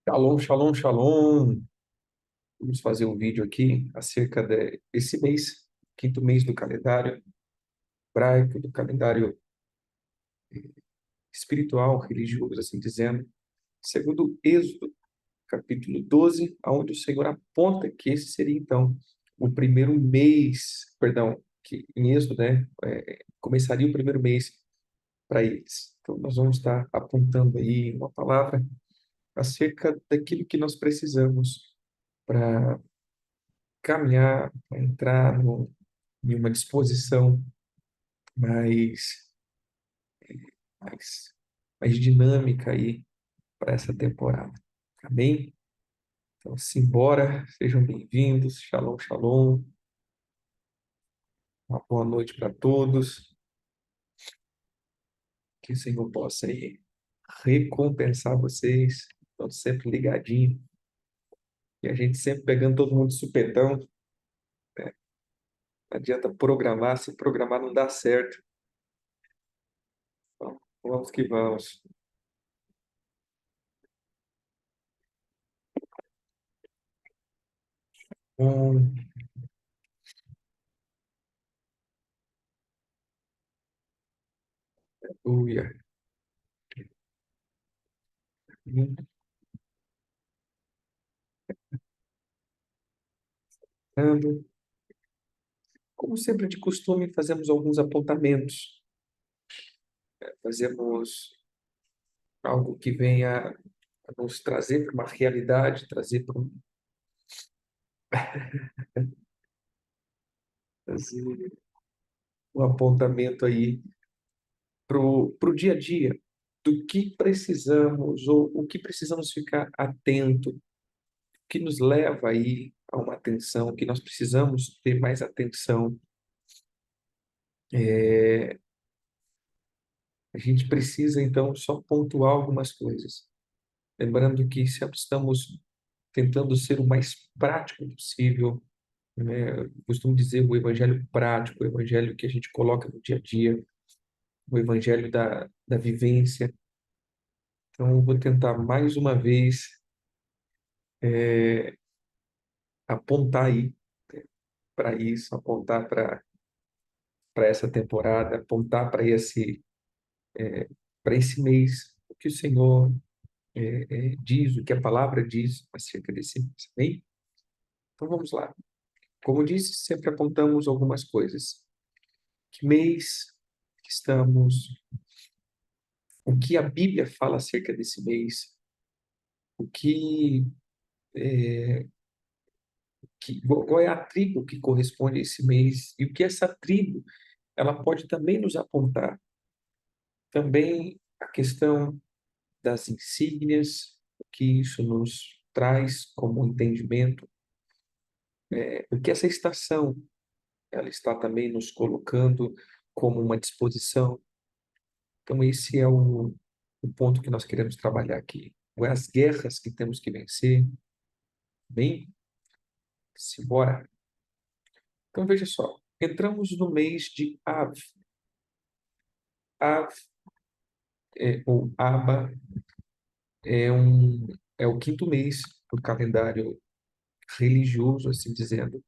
Shalom, shalom, shalom. Vamos fazer um vídeo aqui acerca desse mês, quinto mês do calendário hebraico, do calendário espiritual, religioso, assim dizendo, segundo Êxodo, capítulo 12, onde o Senhor aponta que esse seria, então, o primeiro mês, perdão, que em Êxodo, né, começaria o primeiro mês para eles. Então, nós vamos estar apontando aí uma palavra acerca daquilo que nós precisamos para caminhar, para entrar em uma disposição mais, mais, mais dinâmica aí para essa temporada. Amém? Então, simbora, sejam bem-vindos, shalom, shalom, uma boa noite para todos, que o Senhor possa aí recompensar vocês, estão sempre ligadinhos, e a gente sempre pegando todo mundo de supetão, não adianta programar, se programar não dá certo. Então, vamos que vamos. Um, aleluia. Como sempre de costume, fazemos alguns apontamentos, fazemos algo que venha a nos trazer para uma realidade, trazer para trazer um apontamento aí para o dia a dia, do que precisamos ou o que precisamos ficar atento, o que nos leva aí a uma atenção, que nós precisamos ter mais atenção. A gente precisa, então, só pontuar algumas coisas. Lembrando que se estamos tentando ser o mais prático possível, né? Eu costumo dizer o evangelho prático, o evangelho que a gente coloca no dia a dia, o evangelho da vivência. Então, eu vou tentar mais uma vez apontar aí para isso, apontar para essa temporada, apontar para esse mês, o que o Senhor diz, o que a palavra diz acerca desse mês. Amém? Então, vamos lá. Como disse, sempre apontamos algumas coisas. Que mês que estamos? O que a Bíblia fala acerca desse mês? O qual é a tribo que corresponde a esse mês e o que essa tribo ela pode também nos apontar. Também a questão das insígnias, o que isso nos traz como entendimento, o que essa estação ela está também nos colocando como uma disposição. Então esse é o ponto que nós queremos trabalhar aqui. As guerras que temos que vencer, bem, simbora. Então veja só, entramos no mês de Av. Av, ou Aba, é o quinto mês do calendário religioso, assim dizendo,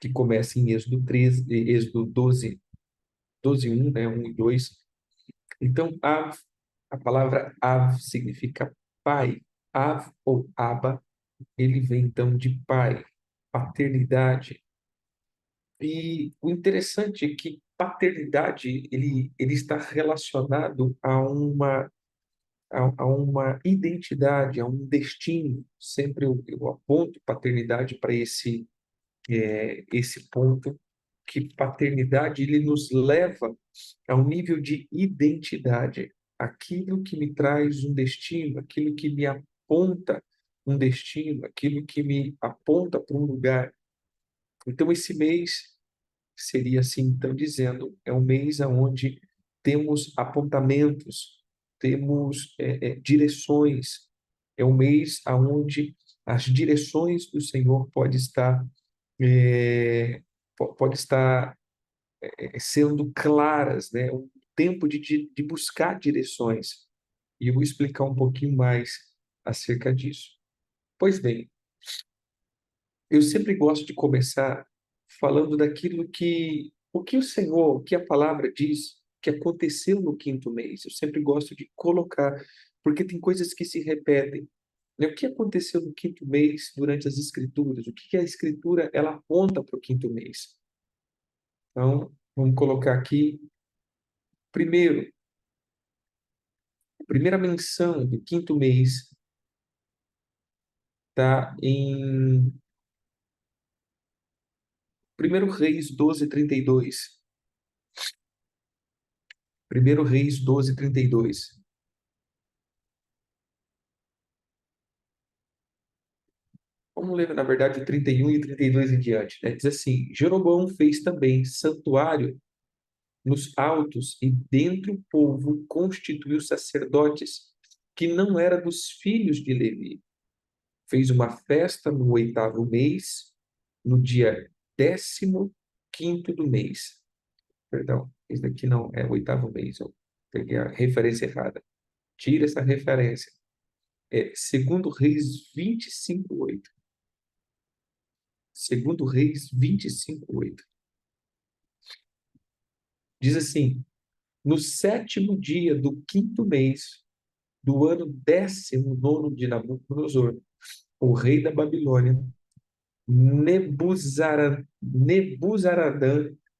que começa em Êxodo 13, Êxodo 12, 12, 1, né, 1 e 2. Então, Av, a palavra Av significa pai. Av ou Aba, ele vem então de pai, paternidade. E o interessante é que paternidade ele está relacionado a uma identidade, a um destino. Sempre eu aponto paternidade para esse ponto, que paternidade ele nos leva a um nível de identidade, aquilo que me traz um destino, aquilo que me aponta um destino, aquilo que me aponta para um lugar. Então, esse mês seria assim, então, dizendo, é um mês onde temos apontamentos, temos direções, é um mês onde as direções do Senhor é, pode estar sendo claras, né? Um tempo de buscar direções. E eu vou explicar um pouquinho mais acerca disso. Pois bem, eu sempre gosto de começar falando daquilo que, o que o Senhor, o que a palavra diz que aconteceu no quinto mês. Eu sempre gosto de colocar, porque tem coisas que se repetem. Né? O que aconteceu no quinto mês durante as Escrituras? O que a Escritura ela aponta para o quinto mês? Então, vamos colocar aqui, primeiro, a primeira menção do quinto mês está em Primeiro Reis 12:32. Primeiro Reis 12:32. Vamos ler, na verdade, o 31 e 32 em diante, né? Diz assim: Jeroboão fez também santuário nos altos e dentre o povo constituiu sacerdotes que não era dos filhos de Levi. Fez uma festa no oitavo mês, no dia 15º do mês. Perdão, esse daqui não é o oitavo mês, eu peguei a referência errada. Tira essa referência. É segundo Reis 25:8. Segundo Reis 25:8. Diz assim: no sétimo dia do quinto mês do ano 19º de Nabucodonosor, o rei da Babilônia, Nebuzaradã,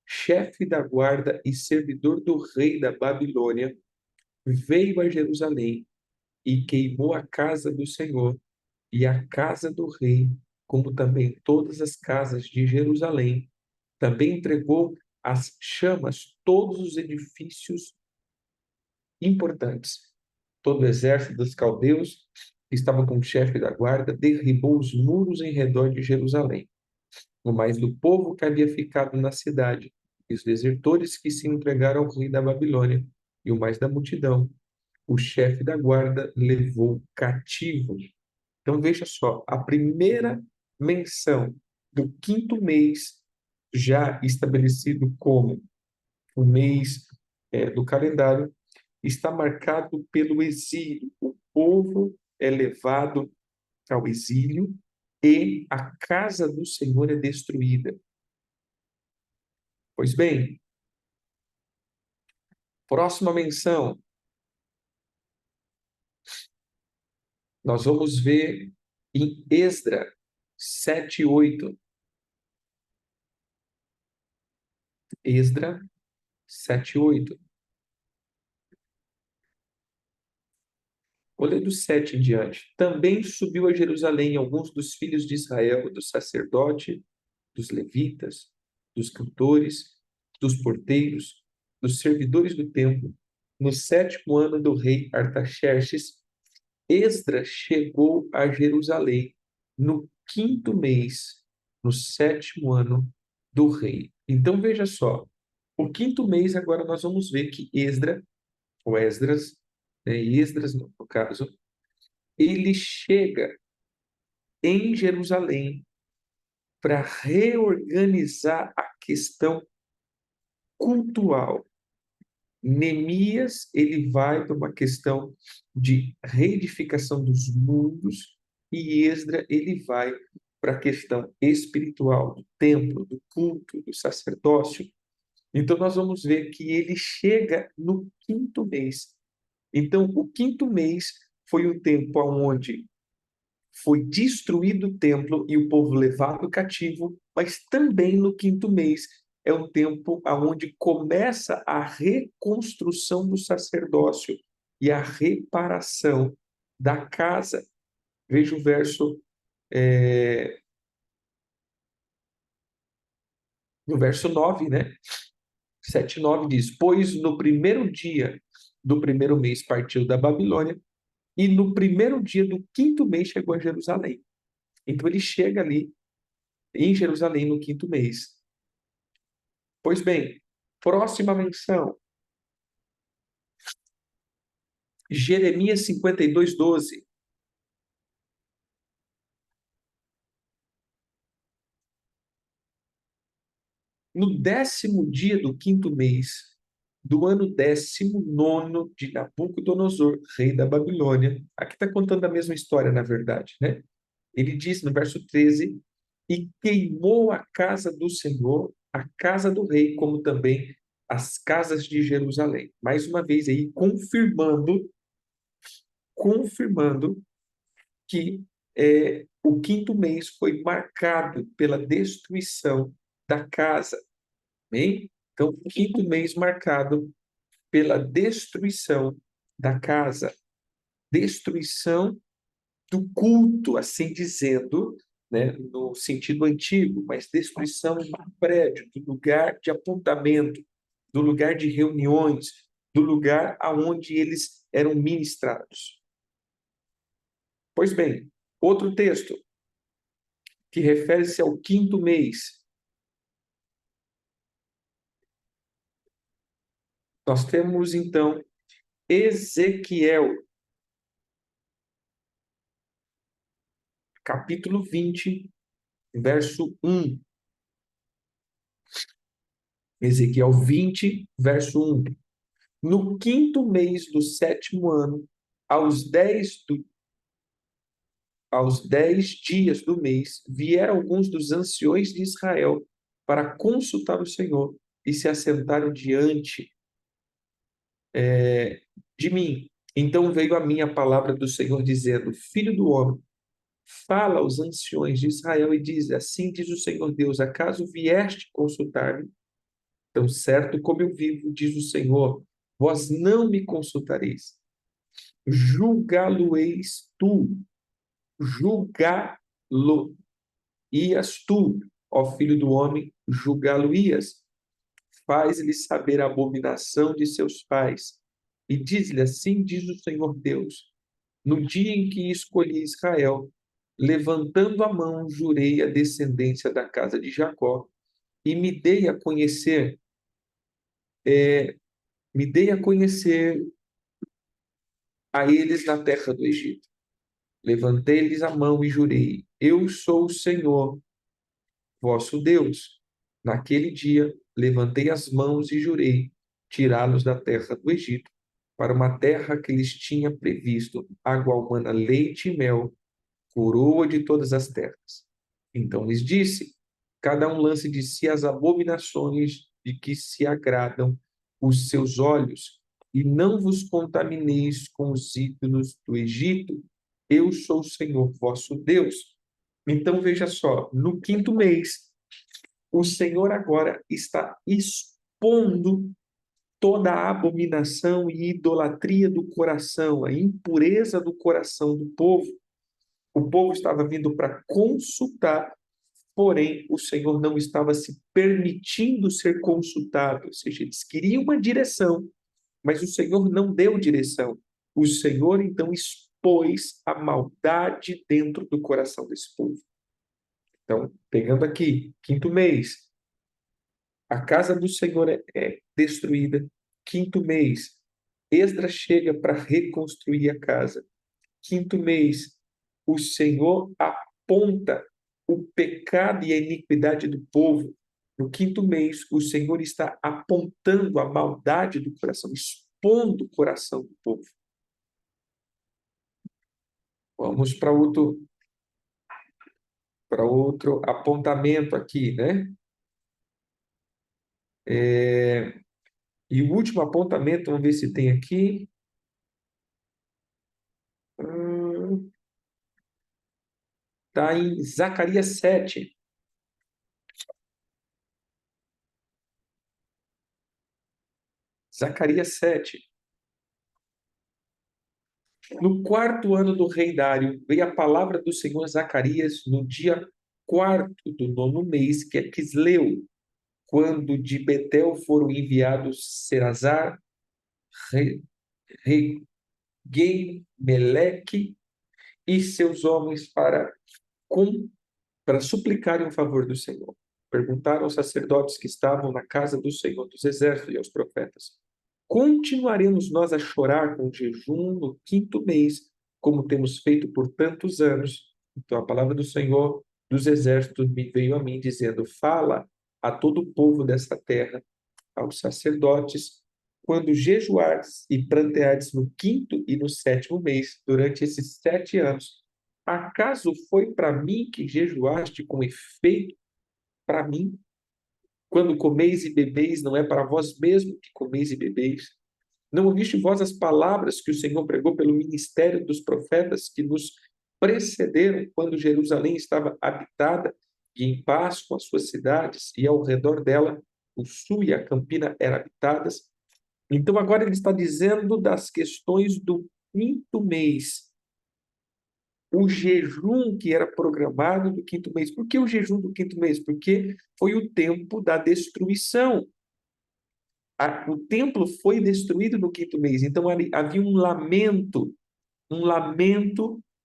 chefe da guarda e servidor do rei da Babilônia, veio a Jerusalém e queimou a casa do Senhor e a casa do rei, como também todas as casas de Jerusalém. Também entregou às chamas todos os edifícios importantes. Todo o exército dos caldeus, que estava com o chefe da guarda, derribou os muros em redor de Jerusalém. O mais do povo que havia ficado na cidade, e os desertores que se entregaram ao rei da Babilônia, e o mais da multidão, o chefe da guarda levou cativo. Então veja só, a primeira menção do quinto mês, já estabelecido como o mês do calendário, está marcado pelo exílio. O povo é levado ao exílio e a casa do Senhor é destruída. Pois bem, próxima menção, nós vamos ver em Esdra 7:8. Esdra 7:8. Vou ler do 7 em diante. Também subiu a Jerusalém alguns dos filhos de Israel, do sacerdote, dos levitas, dos cantores, dos porteiros, dos servidores do templo. No sétimo ano do rei Artaxerxes, Esdras chegou a Jerusalém no quinto mês, no sétimo ano do rei. Então veja só, o quinto mês agora nós vamos ver que Esdras, ou Esdras, né, Esdras no caso, ele chega em Jerusalém para reorganizar a questão cultural. Neemias, ele vai para uma questão de reedificação dos mundos e Esdra, ele vai para a questão espiritual do templo, do culto, do sacerdócio. Então nós vamos ver que ele chega no quinto mês. Então o quinto mês foi o tempo onde foi destruído o templo e o povo levado cativo, mas também no quinto mês é o tempo aonde começa a reconstrução do sacerdócio e a reparação da casa. Veja o verso, no verso 9, né? 7:9 diz: Pois no primeiro dia do primeiro mês partiu da Babilônia, e no primeiro dia do quinto mês chegou a Jerusalém. Então ele chega ali em Jerusalém no quinto mês. Pois bem, próxima menção, Jeremias 52:12. No 10º dia do quinto mês, do ano 19º de Nabucodonosor, rei da Babilônia. Aqui está contando a mesma história, na verdade, né? Ele diz no verso 13: e queimou a casa do Senhor, a casa do rei, como também as casas de Jerusalém. Mais uma vez aí, confirmando que o quinto mês foi marcado pela destruição da casa. Amém? Então, o quinto mês marcado pela destruição da casa, destruição do culto, assim dizendo, né, no sentido antigo, mas destruição do prédio, do lugar de apontamento, do lugar de reuniões, do lugar aonde eles eram ministrados. Pois bem, outro texto que refere-se ao quinto mês, nós temos então Ezequiel, capítulo 20, verso 1. Ezequiel 20, verso 1. No quinto mês do sétimo ano, aos 10 dias do mês, vieram alguns dos anciões de Israel para consultar o Senhor e se assentaram diante de mim. Então veio a mim a palavra do Senhor, dizendo: Filho do homem, fala aos anciões de Israel e diz: assim diz o Senhor Deus, acaso vieste consultar-me? Tão certo como eu vivo, diz o Senhor, vós não me consultareis. Julgá-lo-eis tu, julgá-lo-ias tu, ó filho do homem, julgá-lo-ias. Faz-lhe saber a abominação de seus pais, e diz-lhe: assim diz o Senhor Deus, no dia em que escolhi Israel, levantando a mão, jurei a descendência da casa de Jacó, e me dei a conhecer a eles na terra do Egito. Levantei-lhes a mão e jurei: eu sou o Senhor, vosso Deus. Naquele dia, levantei as mãos e jurei tirá-los da terra do Egito, para uma terra que lhes tinha previsto água humana, leite e mel, coroa de todas as terras. Então lhes disse: cada um lance de si as abominações de que se agradam os seus olhos, e não vos contamineis com os ídolos do Egito. Eu sou o Senhor vosso Deus. Então veja só, no quinto mês, o Senhor agora está expondo toda a abominação e idolatria do coração, a impureza do coração do povo. O povo estava vindo para consultar, porém o Senhor não estava se permitindo ser consultado, ou seja, eles queriam uma direção, mas o Senhor não deu direção. O Senhor então expôs a maldade dentro do coração desse povo. Então, pegando aqui, quinto mês, a casa do Senhor é destruída. Quinto mês, Esdras chega para reconstruir a casa. Quinto mês, o Senhor aponta o pecado e a iniquidade do povo. No quinto mês, o Senhor está apontando a maldade do coração, expondo o coração do povo. Vamos para outro apontamento aqui, né? E o último apontamento, vamos ver se tem aqui. Está em Zacarias 7. Zacarias 7. No quarto ano do rei Dário, veio a palavra do Senhor a Zacarias no dia quarto do nono mês, que é Quisleu, quando de Betel foram enviados Serazar, Regem-Meleque e seus homens para suplicarem o favor do Senhor. Perguntaram aos sacerdotes que estavam na casa do Senhor dos Exércitos e aos profetas: continuaremos nós a chorar com jejum no quinto mês, como temos feito por tantos anos? Então a palavra do Senhor dos Exércitos me veio a mim, dizendo: fala a todo o povo desta terra, aos sacerdotes, quando jejuardes e pranteardes no quinto e no sétimo mês, durante esses 7 anos, acaso foi para mim que jejuaste com efeito para mim? Quando comeis e bebeis, não é para vós mesmos que comeis e bebeis? Não ouviste vós as palavras que o Senhor pregou pelo ministério dos profetas que nos precederam, quando Jerusalém estava habitada e em paz com as suas cidades, e ao redor dela o sul e a campina eram habitadas? Então agora ele está dizendo das questões do quinto mês, o jejum que era programado do quinto mês. Por que o jejum do quinto mês? Porque foi o tempo da destruição. O templo foi destruído no quinto mês, então ali havia um lamento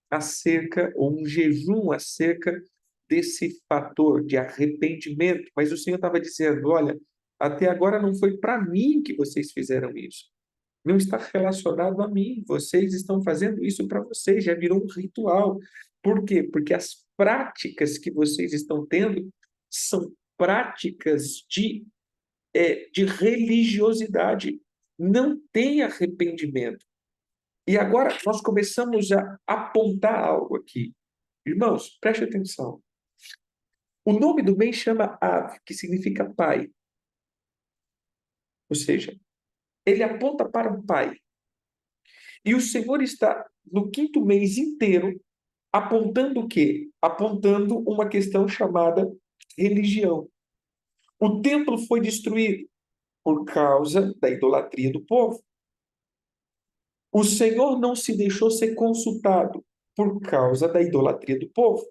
acerca, ou um jejum acerca desse fator de arrependimento. Mas o Senhor estava dizendo: olha, até agora não foi para mim que vocês fizeram isso. Não está relacionado a mim. Vocês estão fazendo isso para vocês, já virou um ritual. Por quê? Porque as práticas que vocês estão tendo são práticas de religiosidade. Não tem arrependimento. E agora nós começamos a apontar algo aqui. Irmãos, preste atenção. O nome do mês chama Av, que significa pai. Ou seja, ele aponta para um pai. E o Senhor está no quinto mês inteiro apontando o quê? Apontando uma questão chamada religião. O templo foi destruído por causa da idolatria do povo. O Senhor não se deixou ser consultado por causa da idolatria do povo.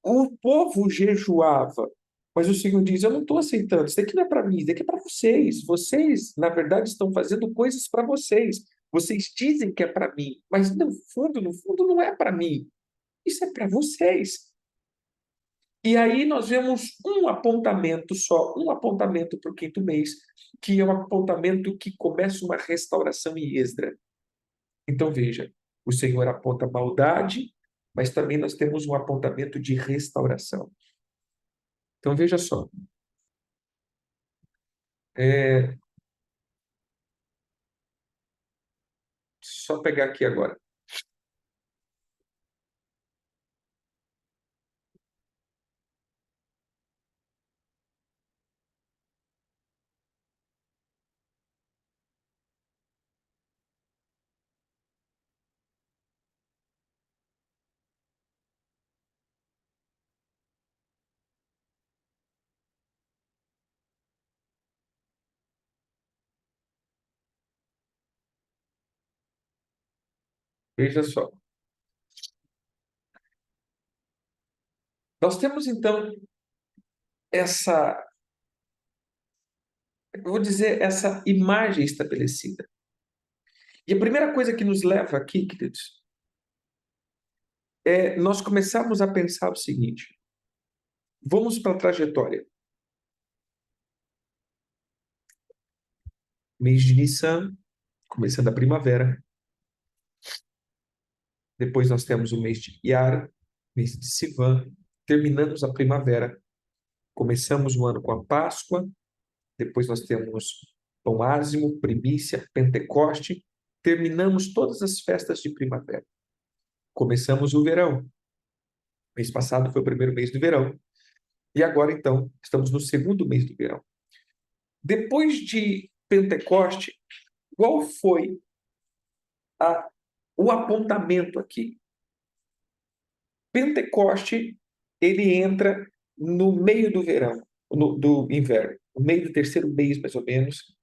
O povo jejuava, mas o Senhor diz: eu não estou aceitando, isso daqui não é para mim, isso daqui é para vocês. Vocês, na verdade, estão fazendo coisas para vocês. Vocês dizem que é para mim, mas no fundo, não é para mim. Isso é para vocês. E aí nós vemos um apontamento só, um apontamento para o quinto mês, que é um apontamento que começa uma restauração em Esdra. Então veja, o Senhor aponta maldade, mas também nós temos um apontamento de restauração. Então veja só, é, só pegar aqui agora. Veja só. Nós temos então essa, eu vou dizer, essa imagem estabelecida. E a primeira coisa que nos leva aqui, queridos, é nós começarmos a pensar o seguinte: vamos para a trajetória. Mês de Nissan, começando a primavera. Depois nós temos o mês de Iar, mês de Sivan. Terminamos a primavera. Começamos o ano com a Páscoa. Depois nós temos Pão Ázimo, Primícia, Pentecoste. Terminamos todas as festas de primavera. Começamos o verão. Mês passado foi o primeiro mês do verão. E agora, então, estamos no segundo mês do verão. Depois de Pentecoste, qual foi a, o apontamento aqui? Pentecoste, ele entra no meio do verão, do inverno, no meio do terceiro mês, mais ou menos,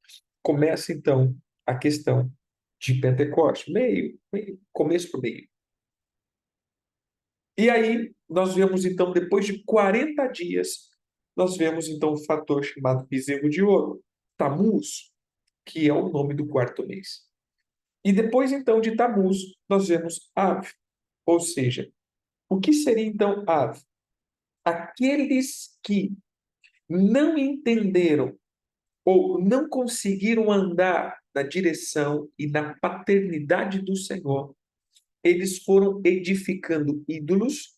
começa, então, a questão de Pentecoste, começo para o meio. E aí, nós vemos, então, depois de 40 dias, nós vemos, então, um fator chamado bezerro de ouro, Tamuz, que é o nome do quarto mês. E depois, então, de Tamuz, nós vemos Av, ou seja, o que seria, então, Av? Aqueles que não entenderam ou não conseguiram andar na direção e na paternidade do Senhor, eles foram edificando ídolos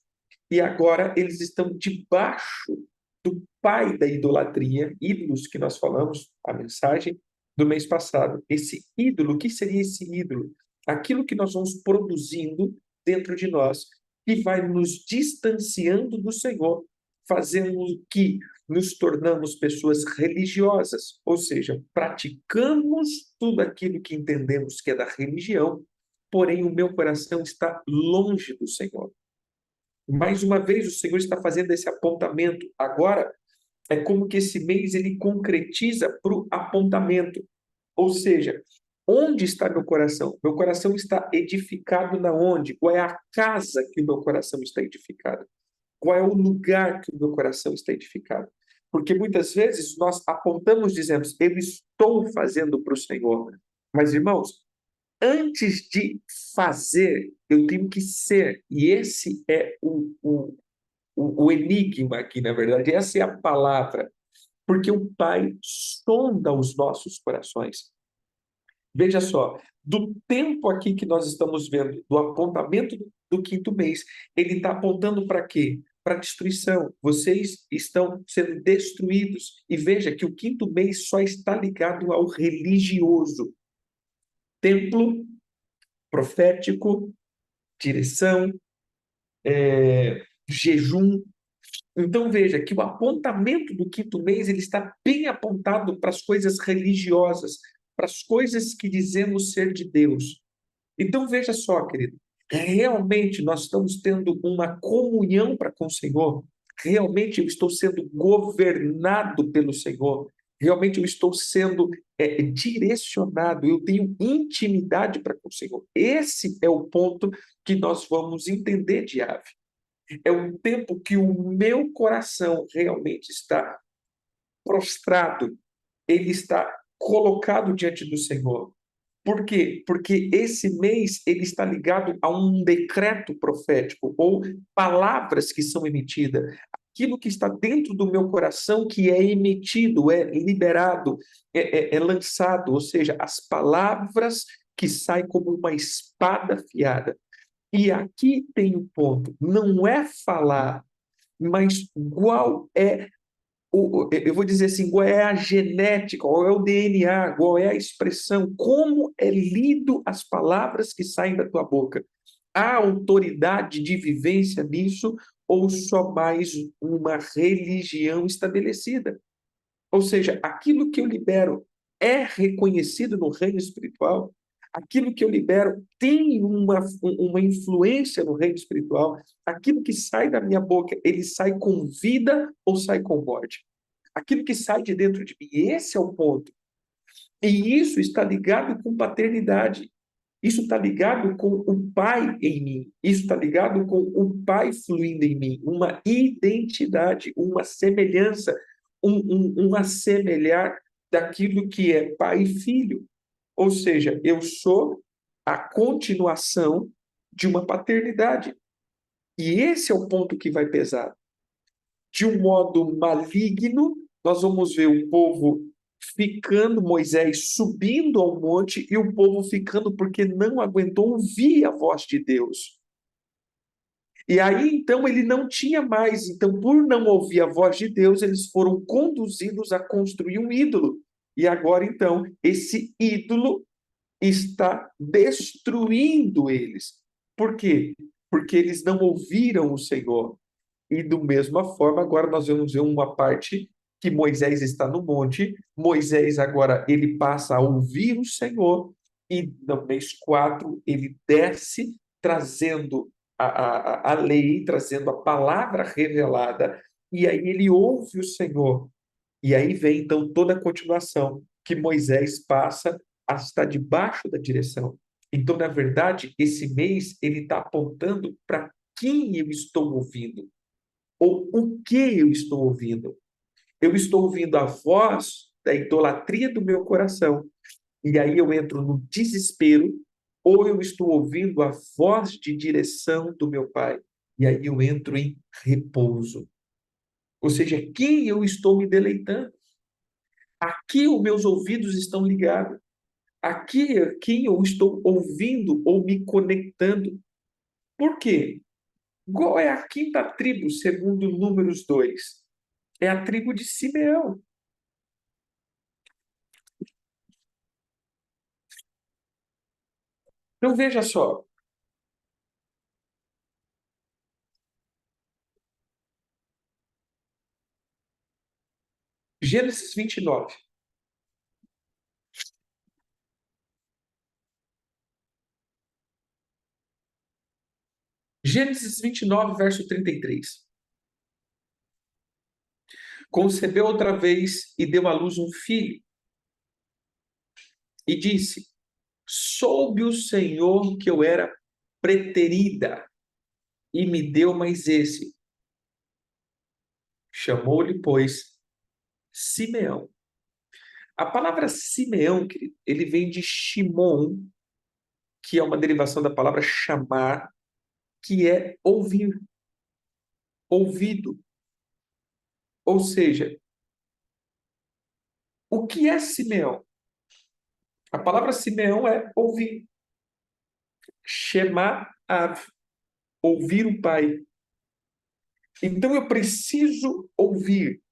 e agora eles estão debaixo do pai da idolatria, ídolos que nós falamos, a mensagem do mês passado. Esse ídolo, o que seria esse ídolo? Aquilo que nós vamos produzindo dentro de nós, que vai nos distanciando do Senhor, fazendo que nos tornamos pessoas religiosas, ou seja, praticamos tudo aquilo que entendemos que é da religião, porém o meu coração está longe do Senhor. Mais uma vez, o Senhor está fazendo esse apontamento. Agora, é como que esse mês ele concretiza para o apontamento. Ou seja, onde está meu coração? Meu coração está edificado na onde? Qual é a casa que o meu coração está edificado? Qual é o lugar que o meu coração está edificado? Porque muitas vezes nós apontamos, dizemos, eu estou fazendo para o Senhor. Mas, irmãos, antes de fazer, eu tenho que ser. E esse é o enigma aqui, na verdade. Essa é a palavra. Porque o Pai sonda os nossos corações. Veja só, do tempo aqui que nós estamos vendo, do apontamento do quinto mês, ele está apontando para quê? Para destruição. Vocês estão sendo destruídos. E veja que o quinto mês só está ligado ao religioso. Templo, profético, direção, jejum. Então veja que o apontamento do quinto mês ele está bem apontado para as coisas religiosas, para as coisas que dizemos ser de Deus. Então veja só, querido, realmente nós estamos tendo uma comunhão para com o Senhor. Realmente eu estou sendo governado pelo Senhor. Realmente eu estou sendo direcionado. Eu tenho intimidade para com o Senhor. Esse é o ponto que nós vamos entender de Ave. É um tempo que o meu coração realmente está prostrado, ele está colocado diante do Senhor. Por quê? Porque esse mês ele está ligado a um decreto profético ou palavras que são emitidas. Aquilo que está dentro do meu coração que é emitido, é liberado, é lançado, ou seja, as palavras que saem como uma espada afiada. E aqui tem um ponto, não é falar, mas qual é eu vou dizer assim, qual é a genética, qual é o DNA, qual é a expressão, como é lido as palavras que saem da tua boca. Há autoridade de vivência nisso ou só mais uma religião estabelecida? Ou seja, aquilo que eu libero é reconhecido no reino espiritual? Aquilo que eu libero tem uma influência no reino espiritual? Aquilo que sai da minha boca, ele sai com vida ou sai com morte? Aquilo que sai de dentro de mim, esse é o ponto. E isso está ligado com paternidade. Isso está ligado com o Pai em mim. Isso está ligado com o Pai fluindo em mim. Uma identidade, uma semelhança, um assemelhar daquilo que é Pai e Filho. Ou seja, eu sou a continuação de uma paternidade. E esse é o ponto que vai pesar. De um modo maligno, nós vamos ver o povo ficando, Moisés subindo ao monte e o povo ficando porque não aguentou ouvir a voz de Deus. E aí então ele não tinha mais, então por não ouvir a voz de Deus, eles foram conduzidos a construir um ídolo. E agora então esse ídolo está destruindo eles. Por quê? Porque eles não ouviram o Senhor. E do mesma forma, agora nós vamos ver uma parte que Moisés está no monte, Moisés agora ele passa a ouvir o Senhor, e no mês 4 ele desce trazendo a lei, trazendo a palavra revelada, e aí ele ouve o Senhor. E aí vem então toda a continuação, que Moisés passa a estar debaixo da direção. Então, na verdade, esse mês ele está apontando para quem eu estou ouvindo ou o que eu estou ouvindo. Eu estou ouvindo a voz da idolatria do meu coração, e aí eu entro no desespero, ou eu estou ouvindo a voz de direção do meu Pai, e aí eu entro em repouso. Ou seja, quem eu estou me deleitando? Aqui os meus ouvidos estão ligados. Aqui é quem eu estou ouvindo ou me conectando. Por quê? Qual é a quinta tribo, segundo Números 2? É a tribo de Simeão. Então veja só, Gênesis 29. Gênesis 29, verso 33. Concebeu outra vez e deu à luz um filho, e disse: Soube o Senhor que eu era preterida, e me deu mais esse. Chamou-lhe, pois, Simeão. A palavra Simeão, querido, ele vem de Shimon, que é uma derivação da palavra chamar, que é ouvir, ouvido. Ou seja, o que é Simeão? A palavra Simeão é ouvir. Shema Av, ouvir o Pai. Então eu preciso ouvir.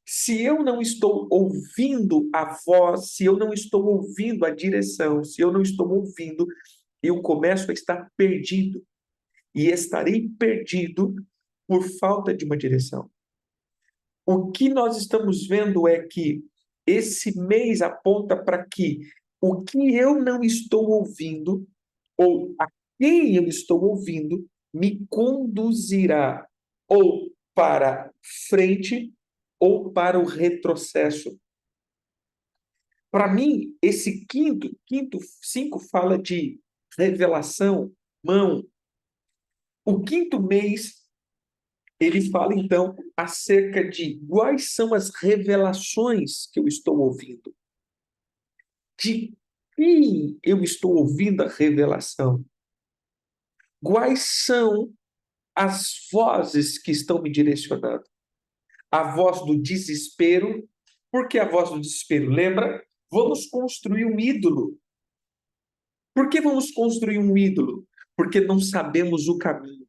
Se eu não estou ouvindo a voz, se eu não estou ouvindo a direção, se eu não estou ouvindo, eu começo a estar perdido. E estarei perdido por falta de uma direção. O que nós estamos vendo é que esse mês aponta para que o que eu não estou ouvindo, ou a quem eu estou ouvindo, me conduzirá ou para frente ou para o retrocesso. Para mim, esse quinto, 5 fala de revelação, mão. O quinto mês, ele fala então acerca de quais são as revelações que eu estou ouvindo. De quem eu estou ouvindo a revelação? Quais são as vozes que estão me direcionando? A voz do desespero. Por que a voz do desespero? Lembra? Vamos construir um ídolo. Por que vamos construir um ídolo? Porque não sabemos o caminho.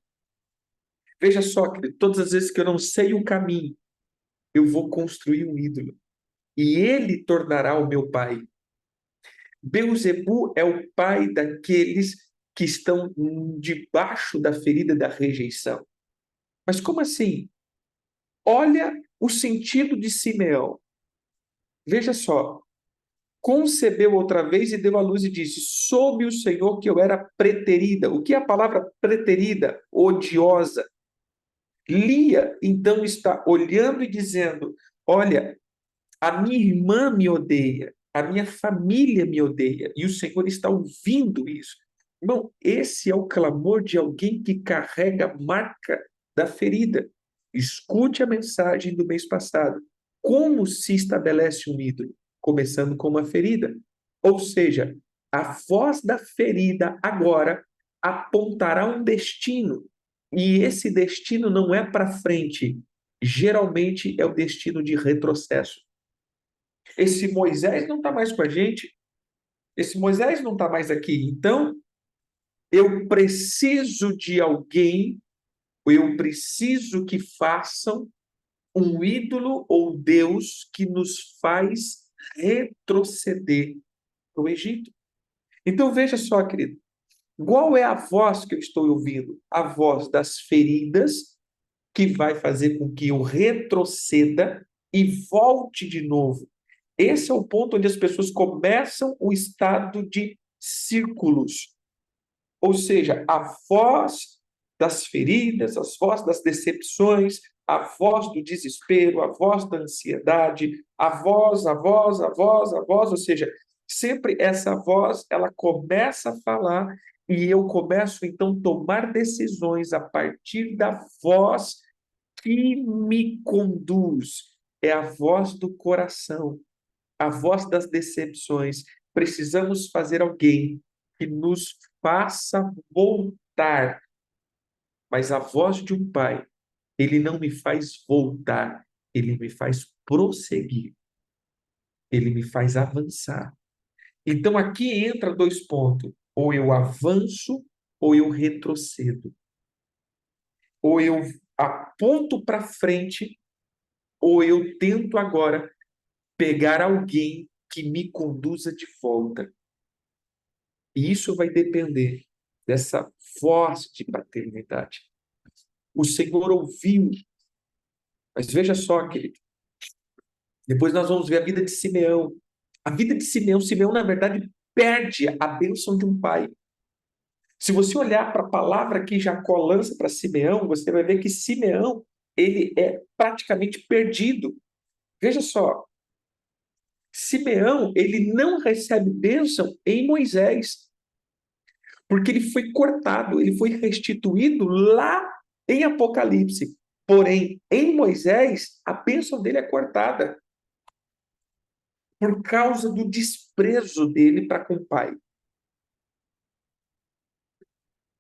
Veja só, querido, todas as vezes que eu não sei o caminho, eu vou construir um ídolo. E ele tornará o meu pai. Beuzebu é o pai daqueles que estão debaixo da ferida da rejeição. Mas como assim? Olha o sentido de Simeão. Veja só. Concebeu outra vez e deu à luz e disse: Soube o Senhor que eu era preterida. O que é a palavra preterida? Odiosa. Lia, então, está olhando e dizendo: Olha, a minha irmã me odeia, a minha família me odeia, e o Senhor está ouvindo isso. Irmão, esse é o clamor de alguém que carrega a marca da ferida. Escute a mensagem do mês passado. Como se estabelece um ídolo? Começando com uma ferida. Ou seja, a voz da ferida agora apontará um destino. E esse destino não é para frente. Geralmente é o destino de retrocesso. Esse Moisés não está mais com a gente. Esse Moisés não está mais aqui. Então, eu preciso de alguém, eu preciso que façam um ídolo ou Deus que nos faz retroceder para o Egito. Então, veja só, querido, qual é a voz que eu estou ouvindo? A voz das feridas, que vai fazer com que eu retroceda e volte de novo. Esse é o ponto onde as pessoas começam o estado de círculos. Ou seja, a voz das feridas, a voz das decepções, a voz do desespero, a voz da ansiedade, a voz, a voz, a voz, a voz, ou seja, sempre essa voz, ela começa a falar e eu começo então a tomar decisões a partir da voz que me conduz. É a voz do coração, a voz das decepções. Precisamos fazer alguém que nos faça voltar. Mas a voz de um pai, ele não me faz voltar, ele me faz prosseguir, ele me faz avançar. Então aqui entra 2 pontos: ou eu avanço ou eu retrocedo. Ou eu aponto para frente ou eu tento agora pegar alguém que me conduza de volta. E isso vai depender dessa voz de paternidade. O Senhor ouviu, mas veja só, querido, Depois nós vamos ver a vida de Simeão. A vida de Simeão, Simeão, na verdade, perde a bênção de um pai. Se você olhar para a palavra que Jacó lança para Simeão, você vai ver que Simeão, ele é praticamente perdido. Veja só, Simeão, ele não recebe bênção em Moisés, porque ele foi cortado, ele foi restituído lá em Apocalipse. Porém, em Moisés, a bênção dele é cortada por causa do desprezo dele para com o pai.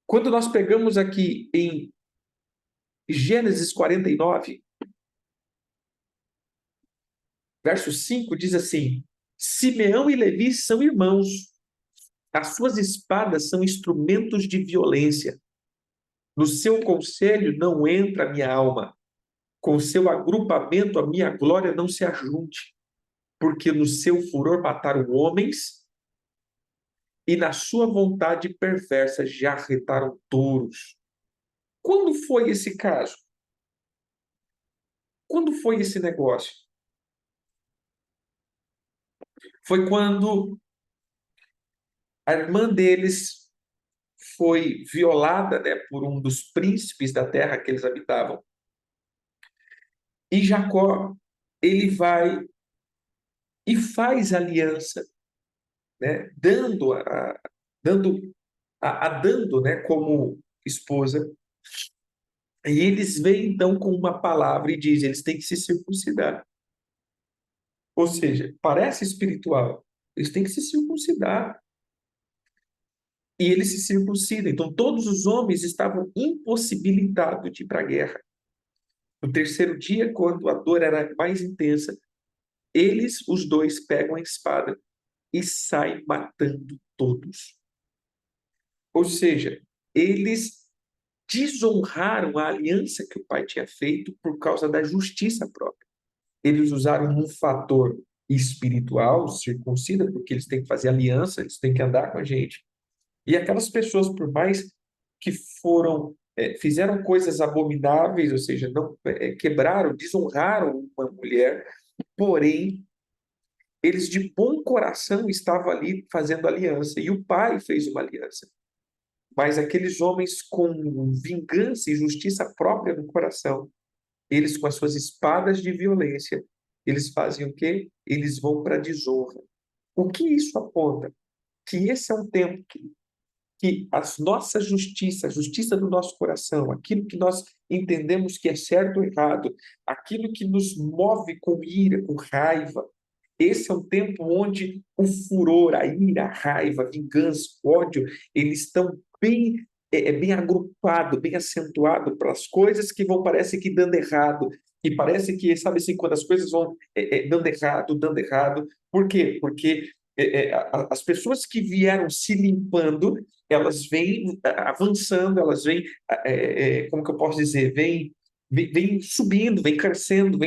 Quando nós pegamos aqui em Gênesis 49, verso 5, diz assim: Simeão e Levi são irmãos, as suas espadas são instrumentos de violência. No seu conselho não entra a minha alma, com seu agrupamento a minha glória não se ajunte, porque no seu furor mataram homens e na sua vontade perversa já retaram touros. Quando foi esse caso? Quando foi esse negócio? Foi quando a irmã deles foi violada, né, por um dos príncipes da terra que eles habitavam. E Jacó, ele vai e faz aliança, né, dando, né, como esposa. E eles vêm então com uma palavra e dizem, eles têm que se circuncidar. Ou seja, parece espiritual, eles têm que se circuncidar. E eles se circuncidam. Então todos os homens estavam impossibilitados de ir para a guerra. No terceiro dia, quando a dor era mais intensa, eles, os dois, pegam a espada e saem matando todos. Ou seja, eles desonraram a aliança que o pai tinha feito por causa da justiça própria. Eles usaram um fator espiritual, circuncida, porque eles têm que fazer aliança, eles têm que andar com a gente. E aquelas pessoas, por mais que fizeram coisas abomináveis, ou seja, não quebraram, desonraram uma mulher, porém eles de bom coração estavam ali fazendo aliança, e o pai fez uma aliança. Mas aqueles homens com vingança e justiça própria no coração, eles com as suas espadas de violência, eles fazem o quê? Eles vão para a desonra. O que isso aponta? Que esse é um tempo que a nossa justiça, a justiça do nosso coração, aquilo que nós entendemos que é certo ou errado, aquilo que nos move com ira, com raiva, esse é um tempo onde o furor, a ira, a raiva, a vingança, o ódio, eles estão bem agrupado, bem acentuado para as coisas que vão parece que dando errado. E parece que, sabe assim, quando as coisas vão dando errado. Por quê? Porque as pessoas que vieram se limpando, elas vêm avançando, elas vêm, como que eu posso dizer, vem subindo, vem crescendo,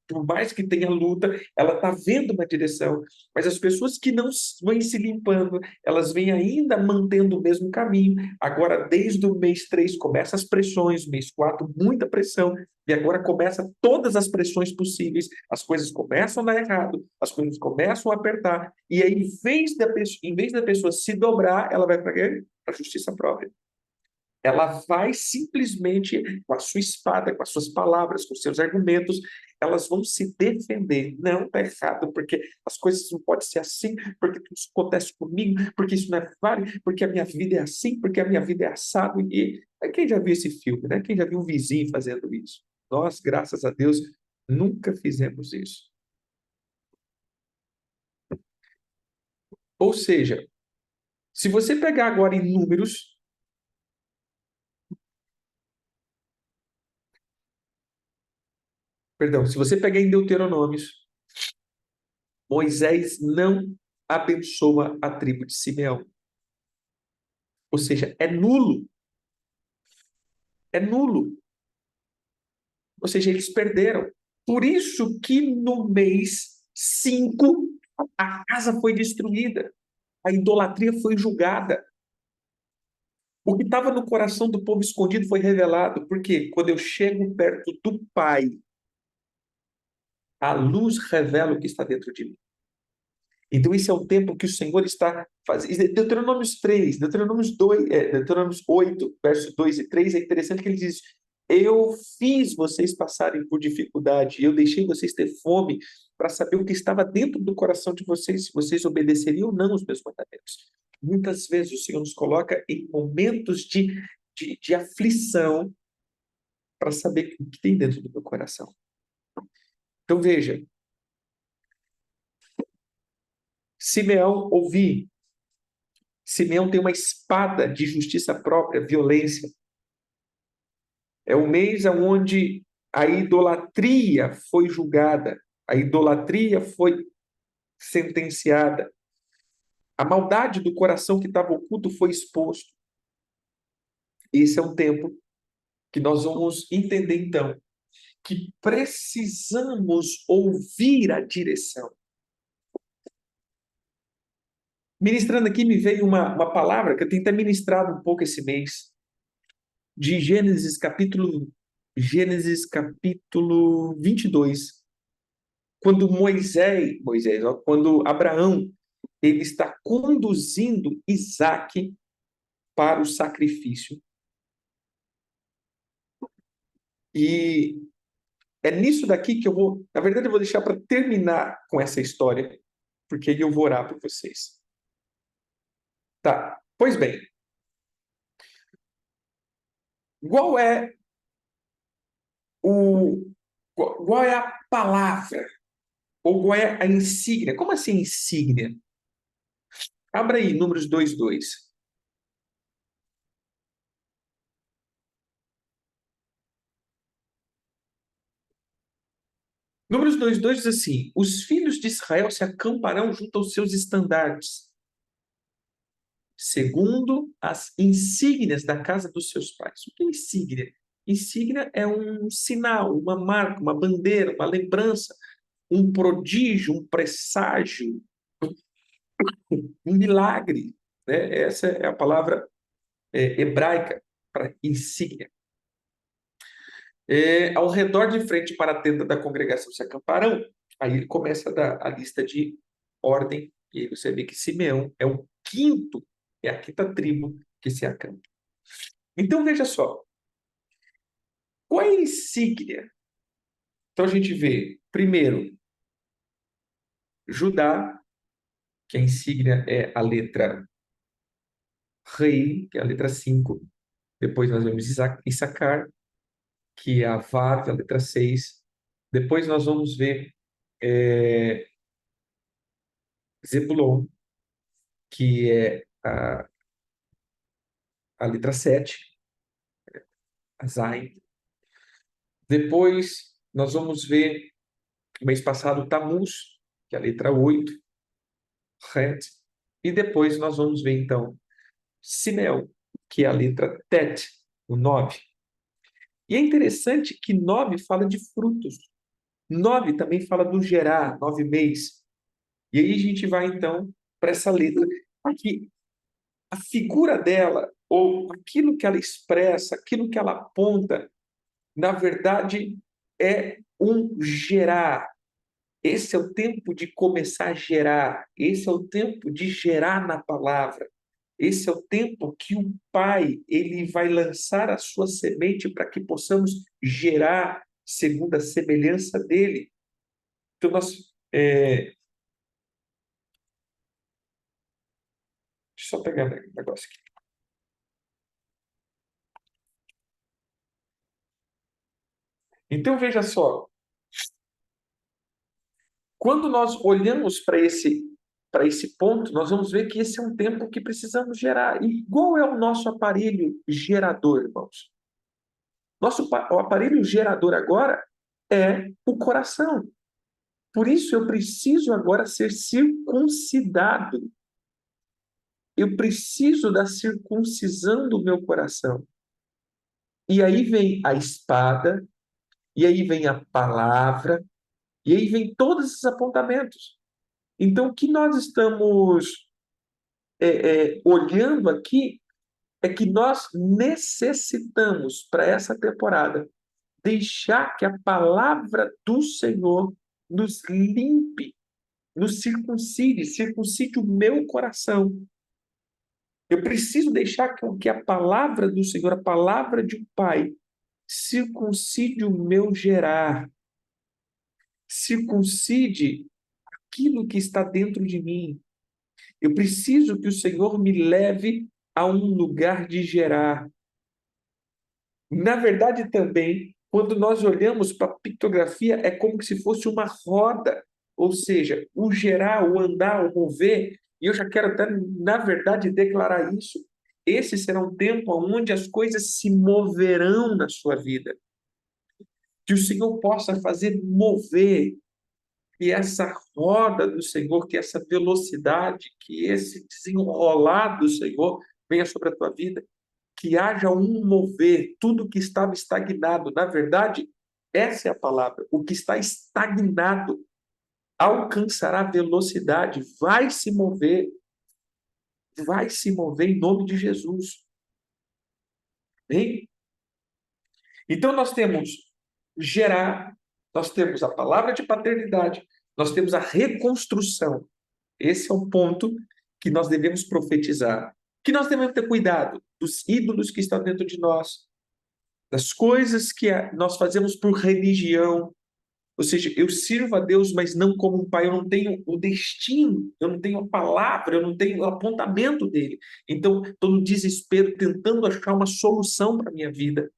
por mais que tenha luta, ela está vendo uma direção, mas as pessoas que não vêm se limpando, elas vêm ainda mantendo o mesmo caminho. Agora, desde o mês 3 começa as pressões, mês 4 muita pressão, e agora começa todas as pressões possíveis, as coisas começam a dar errado, as coisas começam a apertar, e aí, em vez da pessoa se dobrar, ela vai para a justiça própria. Ela vai simplesmente, com a sua espada, com as suas palavras, com os seus argumentos, elas vão se defender. Não, está errado, porque as coisas não podem ser assim, porque isso acontece comigo, porque isso não é válido, porque a minha vida é assim, porque a minha vida é assado. E quem já viu esse filme, né? Quem já viu um vizinho fazendo isso? Nós, graças a Deus, nunca fizemos isso. Ou seja, se você pegar agora em números, perdão, se você pegar em Deuteronômios, Moisés não abençoa a tribo de Simeão. Ou seja, é nulo. É nulo. Ou seja, eles perderam. Por isso que no mês 5 a casa foi destruída. A idolatria foi julgada. O que estava no coração do povo escondido foi revelado. Porque quando eu chego perto do Pai, a luz revela o que está dentro de mim. Então, esse é o tempo que o Senhor está fazendo. Deuteronômios 3, Deuteronômios 2, Deuteronômios 8, versos 2 e 3, é interessante que ele diz: eu fiz vocês passarem por dificuldade, eu deixei vocês ter fome para saber o que estava dentro do coração de vocês, se vocês obedeceriam ou não os meus mandamentos. Muitas vezes o Senhor nos coloca em momentos de aflição para saber o que tem dentro do meu coração. Então, veja, Simeão ouvi. Simeão tem uma espada de justiça própria, violência. É o mês onde a idolatria foi julgada, a idolatria foi sentenciada, a maldade do coração que estava oculto foi exposto. Esse é um tempo que nós vamos entender, então, que precisamos ouvir a direção. Ministrando aqui, me veio uma palavra que eu tenho até ministrado um pouco esse mês, de Gênesis capítulo 22, quando quando Abraão, ele está conduzindo Isaque para o sacrifício. E é nisso daqui que na verdade, eu vou deixar para terminar com essa história, porque aí eu vou orar por vocês. Tá, pois bem, qual é qual é a palavra, ou qual é a insígnia? Como assim insígnia? Abra aí, Números 2:2. Números 2:2 diz assim: os filhos de Israel se acamparão junto aos seus estandartes, segundo as insígnias da casa dos seus pais. O que é insígnia? Insígnia é um sinal, uma marca, uma bandeira, uma lembrança, um prodígio, um presságio, um milagre, né? Essa é a palavra hebraica para insígnia. Ao redor de frente para a tenda da congregação se acamparão. Aí ele começa a dar a lista de ordem, e aí você vê que Simeão é a quinta tribo que se acampa. Então veja só, qual é a insígnia? Então a gente vê, primeiro, Judá, que a insígnia é a letra Rei, que é a letra 5. Depois nós vemos Issacar, que é a Vav, a letra 6. Depois nós vamos ver Zebulon, que é a letra 7, a Zain. Depois nós vamos ver, no mês passado, Tamuz, que é a letra 8, Het. E depois nós vamos ver, então, Simeão, que é a letra Tet, o 9. E é interessante que 9 fala de frutos. 9 também fala do gerar, 9 meses. E aí a gente vai, então, para essa letra. Aqui, a figura dela, ou aquilo que ela expressa, aquilo que ela aponta, na verdade, é um gerar. Esse é o tempo de começar a gerar. Esse é o tempo de gerar na palavra. Esse é o tempo que o Pai ele vai lançar a sua semente para que possamos gerar segundo a semelhança dele. Então, deixa eu só pegar um negócio aqui. Então, veja só, quando nós olhamos para esse ponto, nós vamos ver que esse é um tempo que precisamos gerar. E qual é o nosso aparelho gerador, irmãos? O aparelho gerador agora é o coração. Por isso eu preciso agora ser circuncidado. Eu preciso da circuncisão do meu coração. E aí vem a espada, e aí vem a palavra, e aí vem todos esses apontamentos. Então, o que nós estamos olhando aqui é que nós necessitamos, para essa temporada, deixar que a palavra do Senhor nos limpe, nos circuncide, circuncide o meu coração. Eu preciso deixar que a palavra do Senhor, a palavra de um Pai, circuncide o meu gerar, circuncide aquilo que está dentro de mim. Eu preciso que o Senhor me leve a um lugar de gerar. Na verdade, também, quando nós olhamos para a pictografia, é como se fosse uma roda, ou seja, o gerar, o andar, o mover, e eu já quero até, na verdade, declarar isso. Esse será um tempo onde as coisas se moverão na sua vida. Que o Senhor possa fazer mover, que essa roda do Senhor, que essa velocidade, que esse desenrolar do Senhor venha sobre a tua vida, que haja um mover, tudo que estava estagnado. Na verdade, essa é a palavra. O que está estagnado alcançará velocidade, vai se mover em nome de Jesus. Bem? Então nós temos gerar, nós temos a palavra de paternidade, nós temos a reconstrução. Esse é o ponto que nós devemos profetizar. Que nós devemos ter cuidado dos ídolos que estão dentro de nós, das coisas que nós fazemos por religião. Ou seja, eu sirvo a Deus, mas não como um pai. Eu não tenho o destino, eu não tenho a palavra, eu não tenho o apontamento dele. Então, estou no desespero, tentando achar uma solução para a minha vida.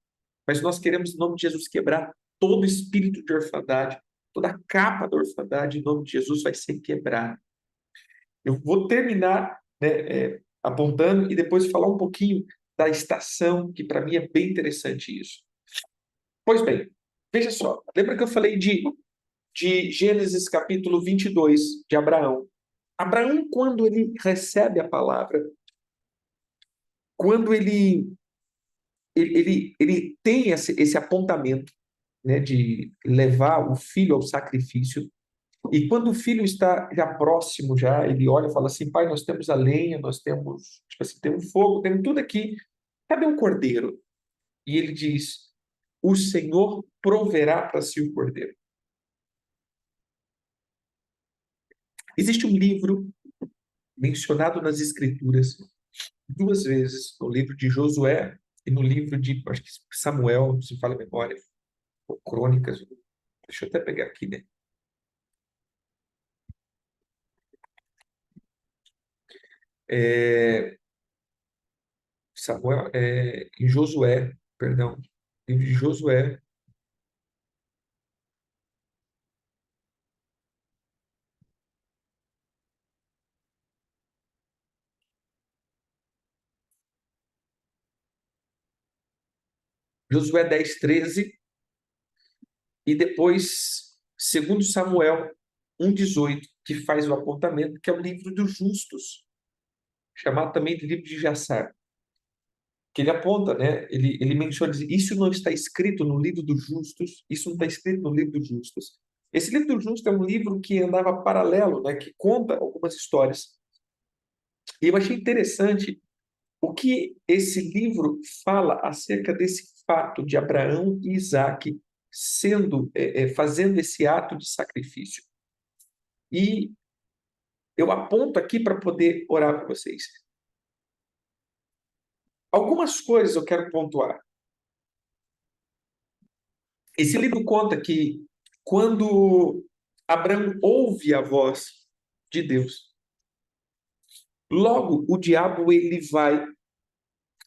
Mas nós queremos, em nome de Jesus, quebrar todo espírito de orfandade, toda a capa da orfandade, em nome de Jesus, vai ser quebrada. Eu vou terminar, né, apontando e depois falar um pouquinho da estação, que para mim é bem interessante isso. Pois bem, veja só, lembra que eu falei de Gênesis capítulo 22, de Abraão? Abraão, quando ele recebe a palavra, quando ele tem esse apontamento, né, de levar o filho ao sacrifício, e quando o filho está já próximo, já ele olha e fala assim: pai, nós temos a lenha, nós temos, tipo assim, tem um fogo, tem tudo aqui, cadê o cordeiro? E ele diz: o Senhor proverá para si o cordeiro. Existe um livro mencionado nas Escrituras duas vezes, no livro de Josué e no livro de, acho que Samuel, se fala a memória, ou Crônicas. Deixa eu até pegar aqui, né? É, Samuel, em Josué, perdão, livro de Josué. Josué 10, 13, e depois, segundo Samuel 1,18, que faz o apontamento, que é o livro dos justos, chamado também de livro de Jassar, que ele aponta, né? Ele menciona, diz, isso não está escrito no livro dos justos, isso não está escrito no livro dos justos. Esse livro dos justos é um livro que andava paralelo, né? Que conta algumas histórias. E eu achei interessante o que esse livro fala acerca desse fato de Abraão e Isaac fazendo esse ato de sacrifício. E eu aponto aqui para poder orar para vocês. Algumas coisas eu quero pontuar. Esse livro conta que quando Abraão ouve a voz de Deus, logo o diabo ele vai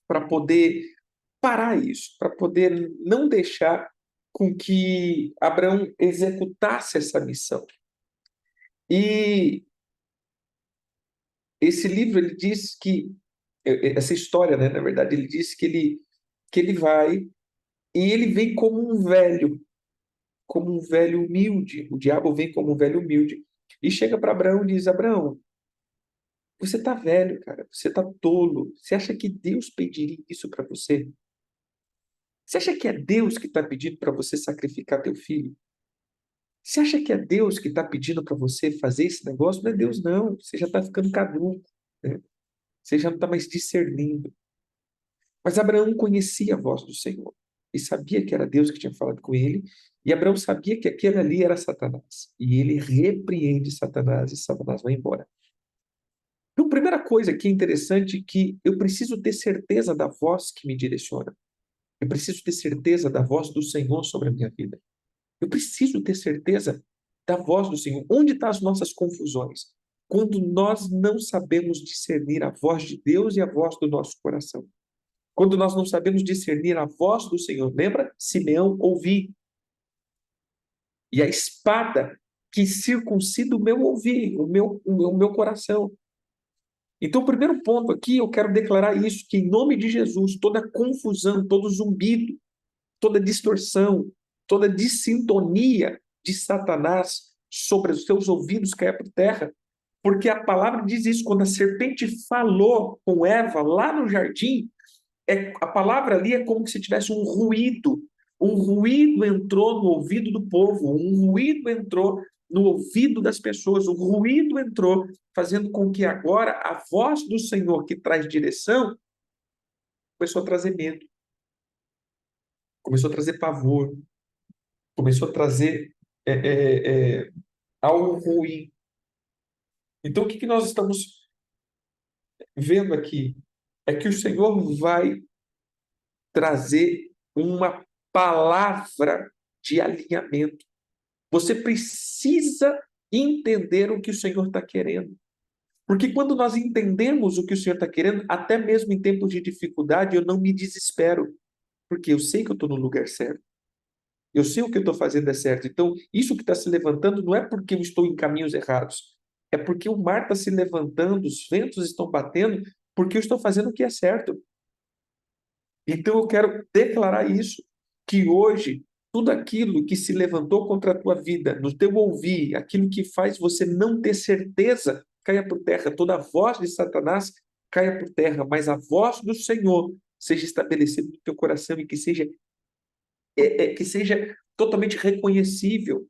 para poder parar isso, para poder não deixar com que Abraão executasse essa missão. E esse livro ele diz que essa história, né, na verdade, ele diz que ele vai e ele vem como um velho humilde. O diabo vem como um velho humilde e chega para Abraão e diz: Abraão, você está velho, cara, você está tolo. Você acha que Deus pediria isso para você? Você acha que é Deus que está pedindo para você sacrificar teu filho? Você acha que é Deus que está pedindo para você fazer esse negócio? Não é Deus, não. Você já está ficando caduco, né? Você já não está mais discernindo. Mas Abraão conhecia a voz do Senhor. e sabia que era Deus que tinha falado com ele, e Abraão sabia que aquele ali era Satanás. E ele repreende Satanás e Satanás vai embora. Então, a primeira coisa que é interessante é que eu preciso ter certeza da voz que me direciona. Eu preciso ter certeza da voz do Senhor sobre a minha vida. Eu preciso ter certeza da voz do Senhor. Onde estão as nossas confusões? Quando nós não sabemos discernir a voz de Deus e a voz do nosso coração. Quando nós não sabemos discernir a voz do Senhor. Lembra? Simeão ouvi. E a espada que circuncida o meu ouvir, o meu coração. Então, o primeiro ponto aqui, eu quero declarar isso, que em nome de Jesus, toda confusão, todo zumbido, toda distorção, toda dissintonia de Satanás sobre os seus ouvidos caia por terra, porque a palavra diz isso, quando a serpente falou com Eva lá no jardim, a palavra ali é como se tivesse um ruído entrou no ouvido do povo, um ruído entrou no ouvido das pessoas, um ruído entrou, fazendo com que agora a voz do Senhor que traz direção começou a trazer medo, começou a trazer pavor, começou a trazer algo ruim. Então, o que nós estamos vendo aqui é que o Senhor vai trazer uma palavra de alinhamento. Você precisa entender o que o Senhor está querendo. Porque quando nós entendemos o que o Senhor está querendo, até mesmo em tempos de dificuldade, eu não me desespero, porque eu sei que eu estou no lugar certo. Eu sei o que eu estou fazendo é certo. Então, isso que está se levantando não é porque eu estou em caminhos errados. É porque o mar está se levantando, os ventos estão batendo, porque eu estou fazendo o que é certo. Então, eu quero declarar isso, que hoje, tudo aquilo que se levantou contra a tua vida, no teu ouvir, aquilo que faz você não ter certeza, caia por terra. Toda a voz de Satanás caia por terra, mas a voz do Senhor seja estabelecida no teu coração e que seja totalmente reconhecível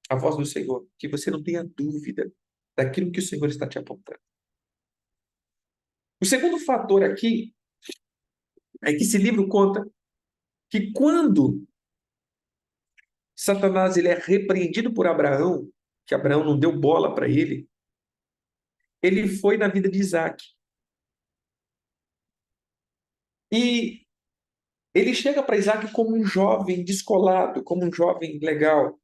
a voz do Senhor, que você não tenha dúvida daquilo que o Senhor está te apontando. O segundo fator aqui é que esse livro conta que quando Satanás ele é repreendido por Abraão, que Abraão não deu bola para ele foi na vida de Isaac. E ele chega para Isaac como um jovem descolado, como um jovem legal.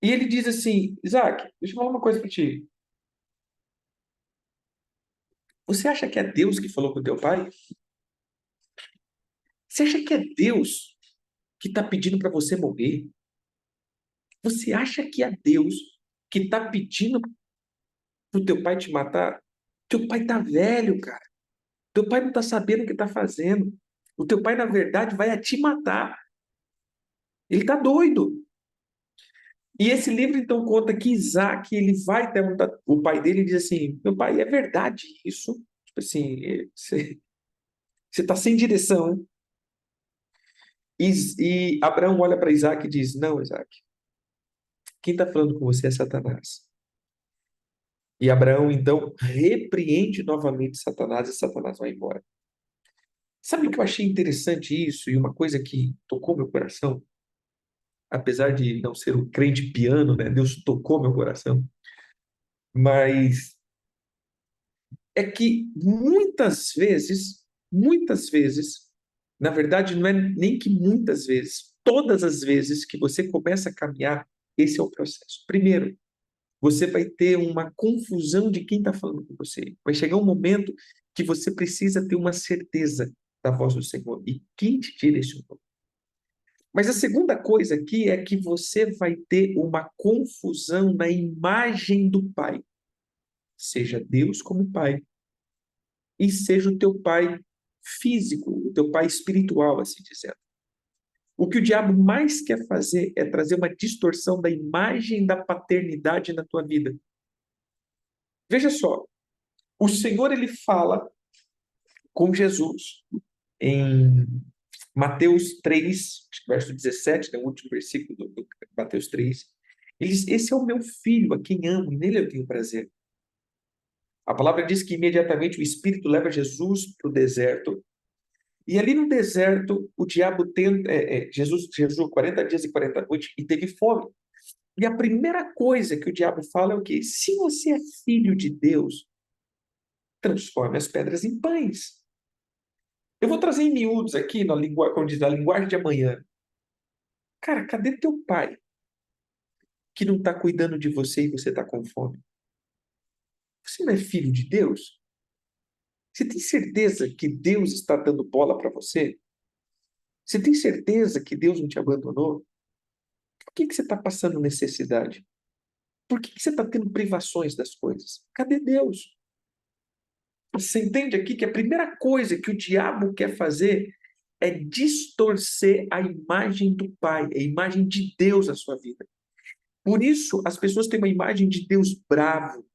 E ele diz assim: Isaac, deixa eu falar uma coisa para ti. Você acha que é Deus que falou com teu pai? Você acha que é Deus que está pedindo para você morrer? Você acha que é Deus que está pedindo para o teu pai te matar? Teu pai está velho, cara. Teu pai não está sabendo o que está fazendo. O teu pai, na verdade, vai a te matar. Ele está doido. E esse livro, então, conta que Isaac, ele vai perguntar, o pai dele diz assim, meu pai, é verdade isso? Tipo assim, você está sem direção. E Abraão olha para Isaac e diz, não, Isaac, quem está falando com você é Satanás. E Abraão, então, repreende novamente Satanás e Satanás vai embora. Sabe o que eu achei interessante isso? E uma coisa que tocou meu coração, apesar de não ser um crente piano, né? Deus tocou meu coração, mas é que muitas vezes, na verdade, não é nem que muitas vezes, todas as vezes que você começa a caminhar, esse é o processo. Primeiro, você vai ter uma confusão de quem está falando com você. Vai chegar um momento que você precisa ter uma certeza da voz do Senhor e quem te direcionou. Mas a segunda coisa aqui é que você vai ter uma confusão na imagem do Pai. Seja Deus como Pai e seja o teu pai físico, o teu pai espiritual, assim dizendo. O que o diabo mais quer fazer é trazer uma distorção da imagem da paternidade na tua vida. Veja só, o Senhor ele fala com Jesus em Mateus 3, verso 17, é o último versículo do Mateus 3. Ele diz, esse é o meu filho, a quem amo, e nele eu tenho prazer. A palavra diz que imediatamente o Espírito leva Jesus para o deserto. E ali no deserto, o diabo tenta, Jesus jejuou 40 dias e 40 noites e teve fome. E a primeira coisa que o diabo fala é o quê? Se você é filho de Deus, transforme as pedras em pães. Eu vou trazer em miúdos aqui, como diz, na linguagem de amanhã. Cara, cadê teu pai que não está cuidando de você e você está com fome? Você não é filho de Deus? Você tem certeza que Deus está dando bola para você? Você tem certeza que Deus não te abandonou? Por que você está passando necessidade? Por que você está tendo privações das coisas? Cadê Deus? Você entende aqui que a primeira coisa que o diabo quer fazer é distorcer a imagem do Pai, a imagem de Deus na sua vida. Por isso, as pessoas têm uma imagem de Deus bravo,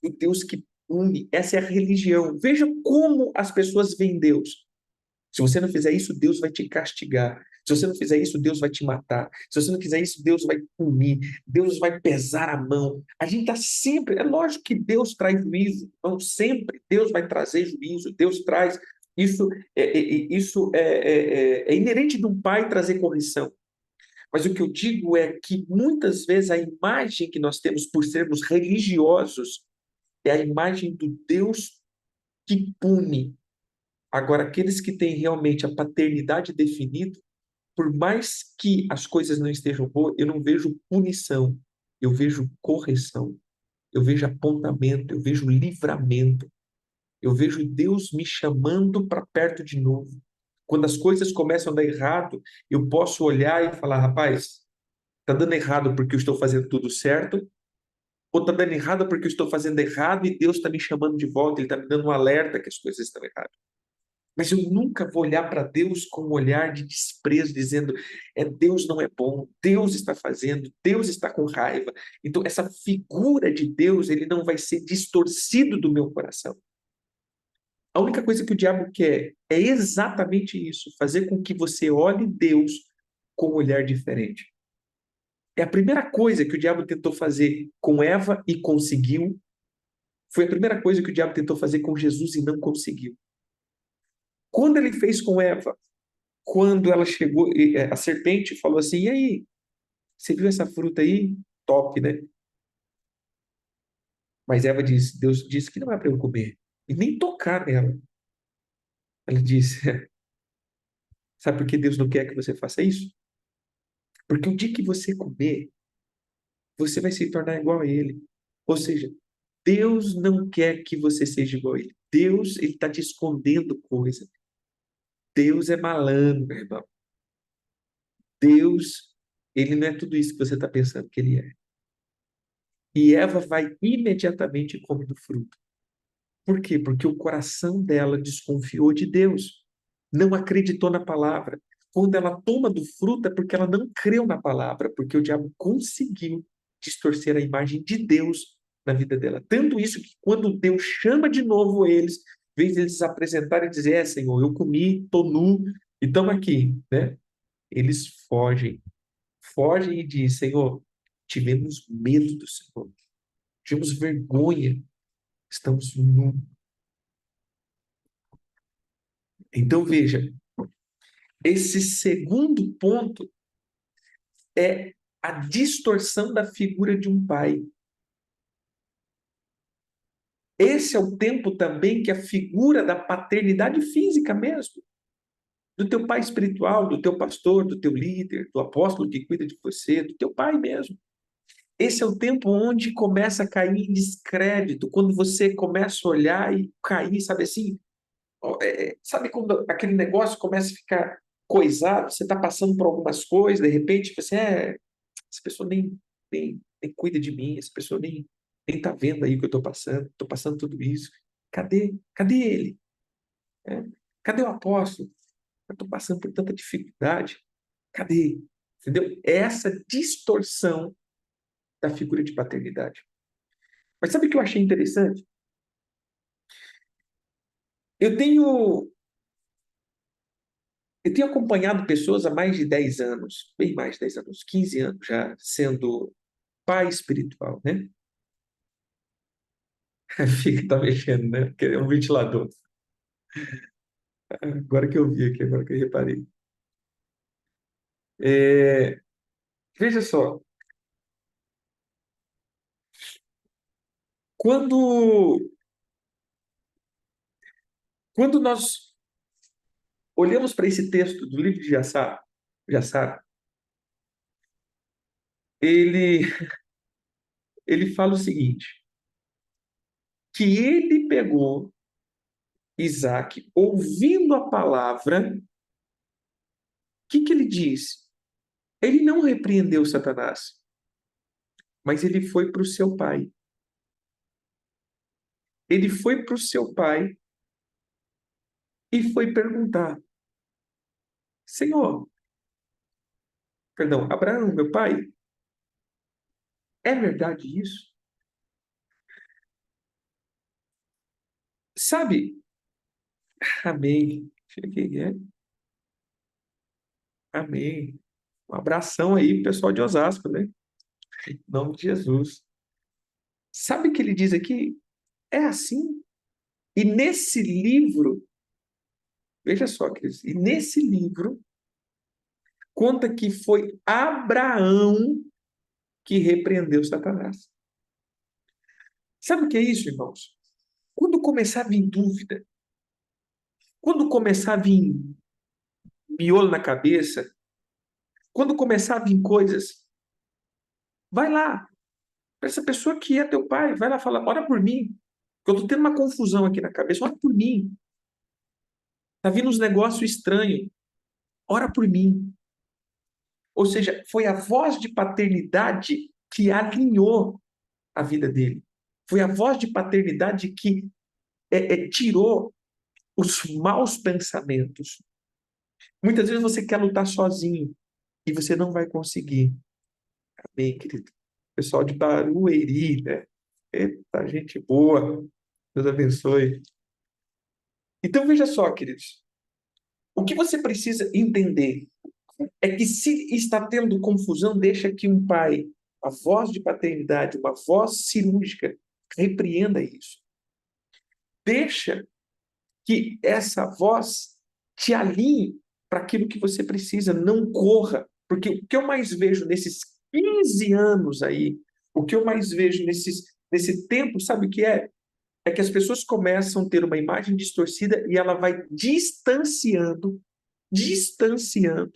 do Deus que pune. Essa é a religião. Veja como as pessoas veem Deus. Se você não fizer isso, Deus vai te castigar. Se você não fizer isso, Deus vai te matar. Se você não fizer isso, Deus vai punir. Deus vai pesar a mão. A gente está sempre. É lógico que Deus traz juízo. Não sempre. Deus vai trazer juízo. Deus traz. Isso é inerente de um pai trazer correção. Mas o que eu digo é que muitas vezes a imagem que nós temos por sermos religiosos é a imagem do Deus que pune. Agora, aqueles que têm realmente a paternidade definida, por mais que as coisas não estejam boas, eu não vejo punição, eu vejo correção, eu vejo apontamento, eu vejo livramento, eu vejo Deus me chamando para perto de novo. Quando as coisas começam a dar errado, eu posso olhar e falar, rapaz, está dando errado porque eu estou fazendo tudo certo, ou está dando errado porque eu estou fazendo errado e Deus está me chamando de volta, Ele está me dando um alerta que as coisas estão erradas. Mas eu nunca vou olhar para Deus com um olhar de desprezo, dizendo, Deus não é bom, Deus está fazendo, Deus está com raiva. Então, essa figura de Deus, ele não vai ser distorcido do meu coração. A única coisa que o diabo quer é exatamente isso, fazer com que você olhe Deus com um olhar diferente. É a primeira coisa que o diabo tentou fazer com Eva e conseguiu. Foi a primeira coisa que o diabo tentou fazer com Jesus e não conseguiu. Quando ele fez com Eva, quando ela chegou, a serpente falou assim: E aí, você viu essa fruta aí? Top, né? Mas Eva disse: Deus disse que não é para eu comer, e nem tocar nela. Ela disse: Sabe por que Deus não quer que você faça isso? Porque o dia que você comer, você vai se tornar igual a Ele. Ou seja, Deus não quer que você seja igual a Ele. Deus, Ele está te escondendo coisa. Deus é malandro, meu irmão. Deus, Ele não é tudo isso que você está pensando que Ele é. E Eva vai imediatamente e come do fruto. Por quê? Porque o coração dela desconfiou de Deus, não acreditou na palavra. Quando ela toma do fruto é porque ela não creu na palavra, porque o diabo conseguiu distorcer a imagem de Deus na vida dela. Tanto isso que quando Deus chama de novo eles, em vez de eles se apresentarem e dizer, Senhor, eu comi, estou nu e estamos aqui, né? Eles fogem, fogem e dizem, Senhor, tivemos medo do Senhor, tivemos vergonha, estamos nus. Então, veja, esse segundo ponto é a distorção da figura de um pai. Esse é o tempo também que a figura da paternidade física mesmo, do teu pai espiritual, do teu pastor, do teu líder, do apóstolo que cuida de você, do teu pai mesmo. Esse é o tempo onde começa a cair em descrédito, quando você começa a olhar e cair, sabe assim, sabe quando aquele negócio começa a ficar coisado, você está passando por algumas coisas, de repente você essa pessoa nem cuida de mim, essa pessoa nem está vendo aí o que eu estou passando tudo isso. Cadê ele? É, cadê o apóstolo? Eu estou passando por tanta dificuldade. Cadê? Entendeu? É essa distorção da figura de paternidade. Mas sabe o que eu achei interessante? Eu tenho Eu tenho acompanhado pessoas há mais de 10 anos, bem mais de 10 anos, 15 anos já, sendo pai espiritual, né? Fica, tá mexendo, né? Porque é um ventilador. Agora que eu vi aqui, agora que eu reparei. É, veja só, quando, quando nós olhamos para esse texto do livro de Jassar, ele, ele fala o seguinte, que ele pegou Isaac, ouvindo a palavra, o que ele diz? Ele não repreendeu Satanás, mas ele foi para o seu pai. Ele foi para o seu pai e foi perguntar: Senhor, perdão, Abraão, meu pai, é verdade isso? Sabe? Amém. Cheguei, é? Amém. Um abração aí, pessoal de Osasco, né? Em nome de Jesus. Sabe o que ele diz aqui? É assim. E nesse livro, veja só, queridos, e nesse livro conta que foi Abraão que repreendeu Satanás. Sabe o que é isso, irmãos? Quando começar a vir dúvida, quando começar a vir miolo na cabeça, quando começar a vir coisas, vai lá, para essa pessoa que é teu pai, vai lá falar, ora por mim, eu estou tendo uma confusão aqui na cabeça, ora por mim. Está vindo uns negócios estranhos, ora por mim. Ou seja, foi a voz de paternidade que alinhou a vida dele. Foi a voz de paternidade que tirou os maus pensamentos. Muitas vezes você quer lutar sozinho e você não vai conseguir. Amém, querido. Pessoal de Barueri, né? Eita, gente boa. Deus abençoe. Então, veja só, queridos. O que você precisa entender é que se está tendo confusão, deixa que um pai, a voz de paternidade, uma voz cirúrgica, repreenda isso. Deixa que essa voz te alinhe para aquilo que você precisa, não corra. Porque o que eu mais vejo nesses 15 anos aí, o que eu mais vejo nesse tempo, sabe o que é? É que as pessoas começam a ter uma imagem distorcida e ela vai distanciando, distanciando.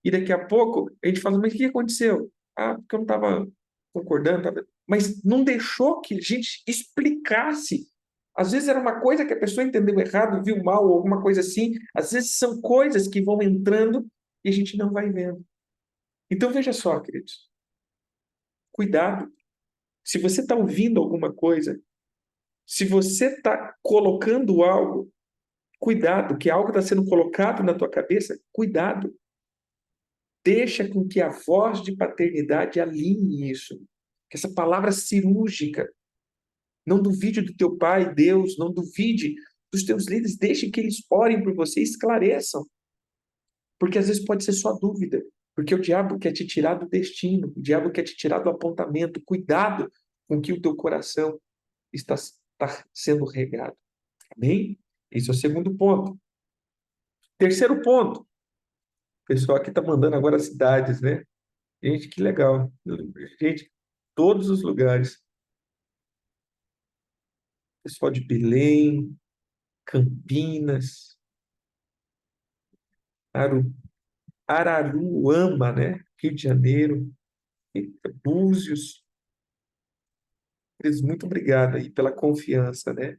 E daqui a pouco a gente fala, mas o que aconteceu? Ah, porque eu não estava concordando. Mas não deixou que a gente explicasse. Às vezes era uma coisa que a pessoa entendeu errado, viu mal, ou alguma coisa assim. Às vezes são coisas que vão entrando e a gente não vai vendo. Então veja só, queridos, cuidado. Se você está ouvindo alguma coisa, se você está colocando algo, cuidado, que algo está sendo colocado na tua cabeça, cuidado. Deixa com que a voz de paternidade alinhe isso. Que essa palavra cirúrgica, não duvide do teu pai, Deus, não duvide dos teus líderes, deixe que eles orem por você e esclareçam. Porque às vezes pode ser só dúvida, porque o diabo quer te tirar do destino, o diabo quer te tirar do apontamento. Cuidado com que o teu coração está sendo regado. Amém? Esse é o segundo ponto. Terceiro ponto. O pessoal aqui está mandando agora as cidades, né? Gente, que legal. Gente, todos os lugares. Pessoal de Belém, Campinas, Aru, Araruama, né? Rio de Janeiro, eita, Búzios. Eles, muito obrigado aí pela confiança, né?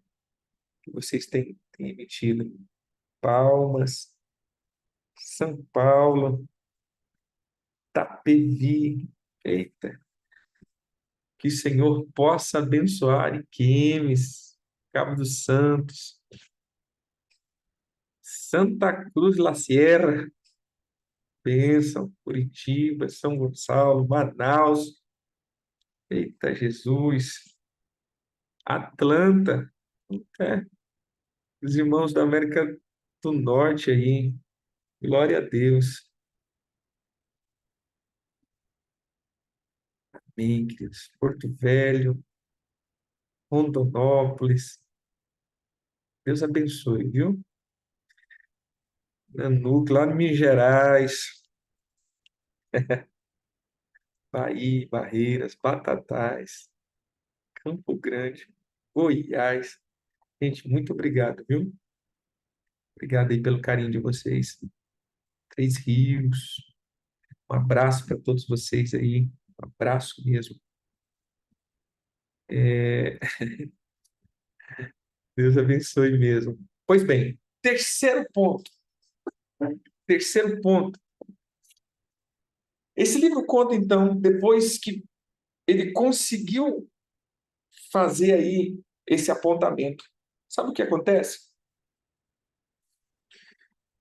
Que vocês têm emitido. Palmas, São Paulo, Tapevi. Eita, que o Senhor possa abençoar Iquemes, Cabo dos Santos, Santa Cruz La Sierra, bênção, Curitiba, São Gonçalo, Manaus, eita Jesus, Atlanta, é, os irmãos da América do Norte aí, glória a Deus, amém, queridos. Porto Velho, Rondonópolis, Deus abençoe, viu? Nanuque, lá em Minas Gerais, Bahia, Barreiras, Batatais, Campo Grande, Goiás. Gente, muito obrigado, viu? Obrigado aí pelo carinho de vocês. Três Rios. Um abraço para todos vocês aí. Um abraço mesmo. É, Deus abençoe mesmo. Pois bem, terceiro ponto. Terceiro ponto. Esse livro conta, então, depois que ele conseguiu fazer aí esse apontamento. Sabe o que acontece?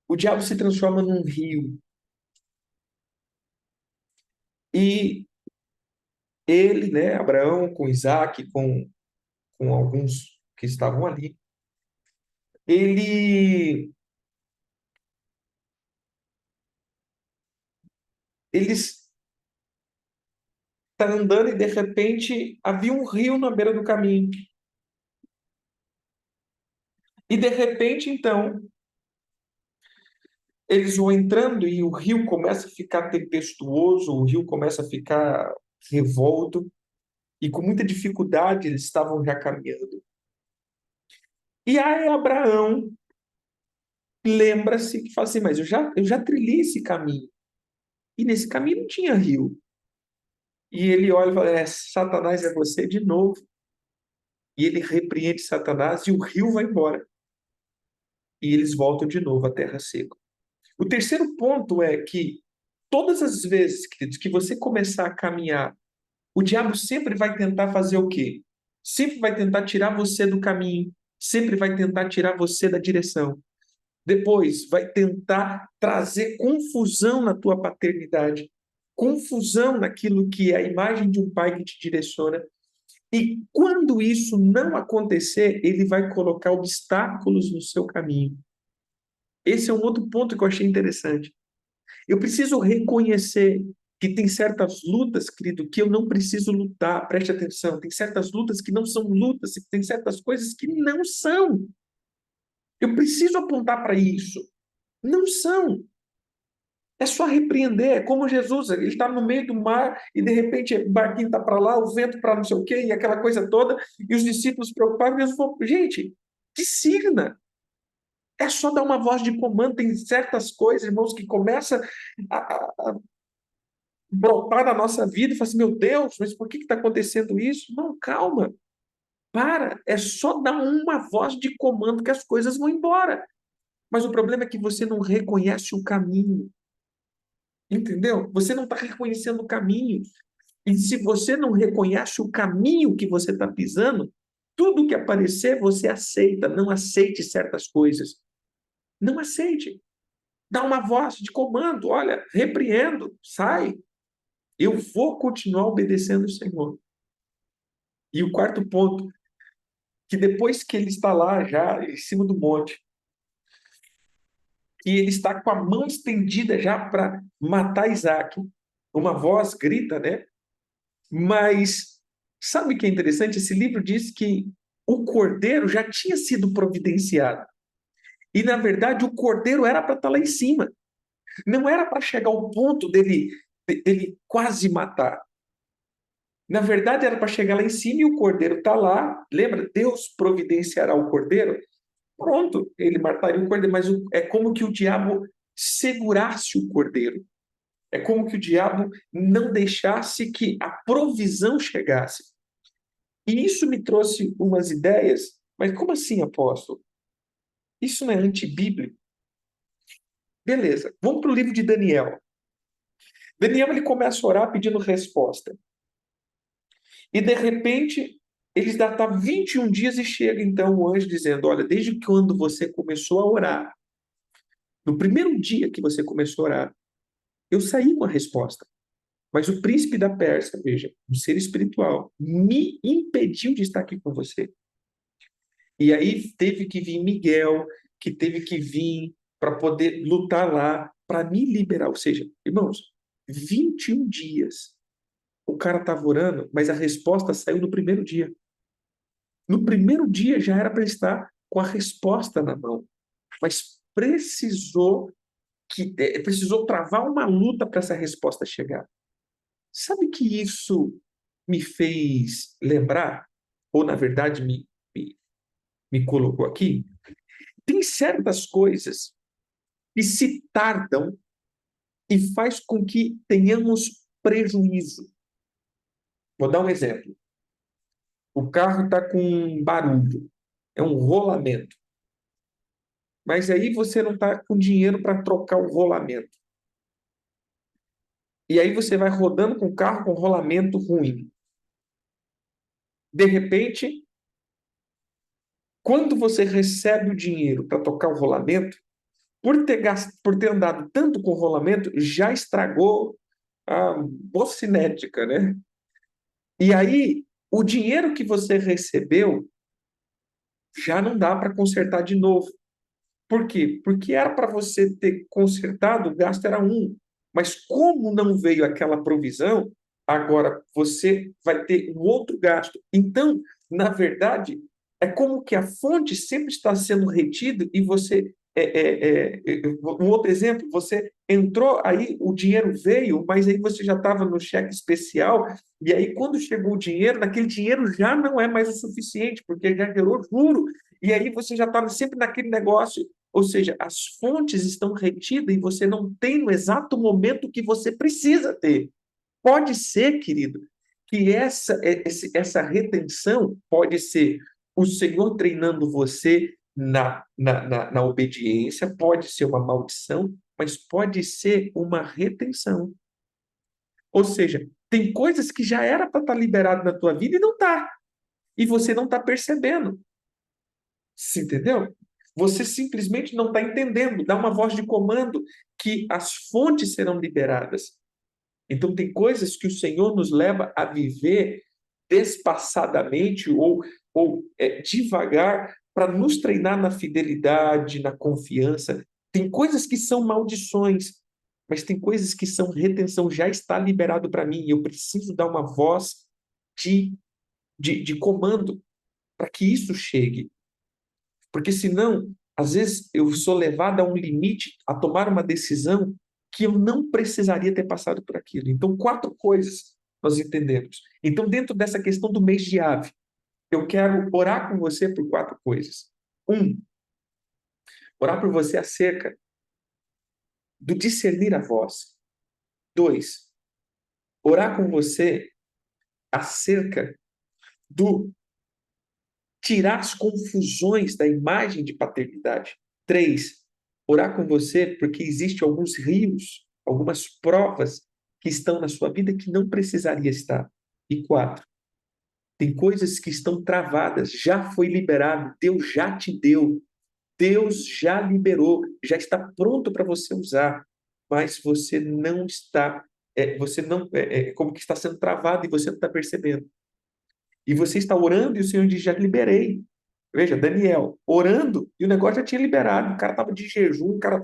O diabo se transforma num rio. E ele, né, Abraão, com Isaac, com alguns que estavam ali, ele, eles estão andando e de repente havia um rio na beira do caminho. E de repente, então, eles vão entrando e o rio começa a ficar tempestuoso, o rio começa a ficar revolto, e com muita dificuldade eles estavam já caminhando. E aí Abraão lembra-se que fala assim, mas eu já trilhei esse caminho, e nesse caminho não tinha rio. E ele olha e fala, Satanás é você de novo. E ele repreende Satanás e o rio vai embora. E eles voltam de novo à terra seca. O terceiro ponto é que todas as vezes, queridos, que você começar a caminhar, o diabo sempre vai tentar fazer o quê? Sempre vai tentar tirar você do caminho, sempre vai tentar tirar você da direção. Depois, vai tentar trazer confusão na tua paternidade, confusão naquilo que é a imagem de um pai que te direciona. E quando isso não acontecer, ele vai colocar obstáculos no seu caminho. Esse é um outro ponto que eu achei interessante. Eu preciso reconhecer que tem certas lutas, querido, que eu não preciso lutar, preste atenção. Tem certas lutas que não são lutas, tem certas coisas que não são. Eu preciso apontar para isso. Não são. É só repreender. É como Jesus, ele está no meio do mar e de repente o barquinho está para lá, o vento para não sei o quê, e aquela coisa toda, e os discípulos preocupados. Jesus falou: gente, discirna. É só dar uma voz de comando. Tem certas coisas, irmãos, que começam a brotar na nossa vida e fala assim: meu Deus, mas por que está acontecendo isso? Não, calma, para. É só dar uma voz de comando que as coisas vão embora. Mas o problema é que você não reconhece o caminho. Entendeu? Você não está reconhecendo o caminho. E se você não reconhece o caminho que você está pisando, tudo que aparecer você aceita. Não aceite certas coisas. Não aceite. Dá uma voz de comando. Olha, repreendo. Sai. Eu vou continuar obedecendo o Senhor. E o quarto ponto, que depois que ele está lá já em cima do monte, e ele está com a mão estendida já para matar Isaac, uma voz grita, né? Mas sabe o que é interessante? Esse livro diz que o cordeiro já tinha sido providenciado. E, na verdade, o cordeiro era para estar lá em cima. Não era para chegar ao ponto dele quase matar. Na verdade, era para chegar lá em cima e o cordeiro está lá. Lembra? Deus providenciará o cordeiro. Pronto, ele mataria o cordeiro. Mas é como que o diabo segurasse o cordeiro. É como que o diabo não deixasse que a provisão chegasse. E isso me trouxe umas ideias, mas como assim, apóstolo? Isso não é antibíblico? Beleza, vamos para o livro de Daniel. Daniel ele começa a orar pedindo resposta. E de repente, eles datavam 21 dias e chega então o anjo dizendo: olha, desde quando você começou a orar, no primeiro dia que você começou a orar, eu saí com a resposta. Mas o príncipe da Pérsia, veja, um ser espiritual, me impediu de estar aqui com você. E aí teve que vir Miguel, que teve que vir para poder lutar lá, para me liberar. Ou seja, irmãos, 21 dias o cara estava orando, mas a resposta saiu no primeiro dia. No primeiro dia já era para estar. com a resposta na mão, mas precisou travar uma luta para essa resposta chegar. Sabe que isso me fez lembrar, ou na verdade me, me colocou aqui? Tem certas coisas que se tardam e faz com que tenhamos prejuízo. Vou dar um exemplo. O carro está com um barulho, é um rolamento. Mas aí você não está com dinheiro para trocar o rolamento. E aí você vai rodando com o carro com rolamento ruim. De repente, quando você recebe o dinheiro para trocar o rolamento, por ter andado tanto com o rolamento, já estragou a bocinética, né? E aí, o dinheiro que você recebeu já não dá para consertar de novo. Por quê? Porque era para você ter consertado, o gasto era um. Mas como não veio aquela provisão, agora você vai ter um outro gasto. Então, na verdade, é como que a fonte sempre está sendo retida e você. Um outro exemplo, você entrou, aí o dinheiro veio, mas aí você já estava no cheque especial, e aí quando chegou o dinheiro, naquele dinheiro já não é mais o suficiente, porque já gerou juro, e aí você já estava sempre naquele negócio. Ou seja, as fontes estão retidas e você não tem no exato momento que você precisa ter. Pode ser, querido, que essa retenção pode ser o Senhor treinando você na obediência, pode ser uma maldição, mas pode ser uma retenção. Ou seja, tem coisas que já era para estar liberado na tua vida e não está. E você não está percebendo. Você entendeu? Você simplesmente não está entendendo. Dá uma voz de comando que as fontes serão liberadas. Então, tem coisas que o Senhor nos leva a viver despassadamente ou devagar para nos treinar na fidelidade, na confiança. Tem coisas que são maldições, mas tem coisas que são retenção. Já está liberado para mim e eu preciso dar uma voz de, de comando para que isso chegue. Porque senão, às vezes, eu sou levado a um limite, a tomar uma decisão que eu não precisaria ter passado por aquilo. Então, 4 coisas nós entendemos. Então, dentro dessa questão do mês de Ave, eu quero orar com você por 4 coisas. Um, orar por você acerca do discernir a voz. 2, orar com você acerca do tirar as confusões da imagem de paternidade. 3, orar com você porque existem alguns rios, algumas provas que estão na sua vida que não precisaria estar. E 4, tem coisas que estão travadas, já foi liberado, Deus já te deu, Deus já liberou, já está pronto para você usar, mas você não está, você não, como que está sendo travado e você não está percebendo. E você está orando e o Senhor diz, já liberei. Veja, Daniel, orando, e o negócio já tinha liberado. O cara estava de jejum, o cara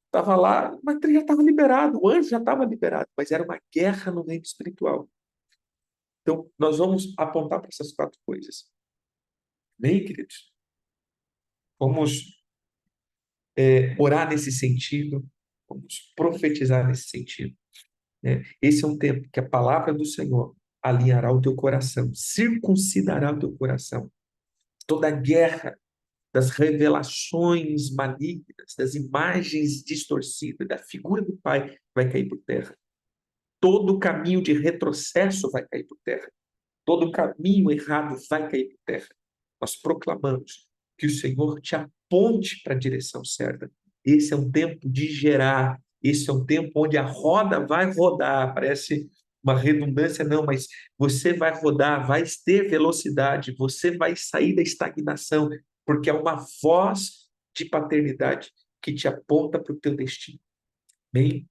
estava lá, mas ele já estava liberado, o anjo já estava liberado, mas era uma guerra no reino espiritual. Então, nós vamos apontar para essas 4 coisas. Bem, queridos? Vamos orar nesse sentido, vamos profetizar nesse sentido. Né? Esse é um tempo que a palavra do Senhor alinhará o teu coração, circuncidará o teu coração. Toda a guerra das revelações malignas, das imagens distorcidas, da figura do Pai, vai cair por terra. Todo o caminho de retrocesso vai cair por terra. Todo o caminho errado vai cair por terra. Nós proclamamos que o Senhor te aponte para a direção certa. Esse é um tempo de gerar, esse é um tempo onde a roda vai rodar. Parece uma redundância, não, mas você vai rodar, vai ter velocidade, você vai sair da estagnação, porque é uma voz de paternidade que te aponta para o teu destino. Bem,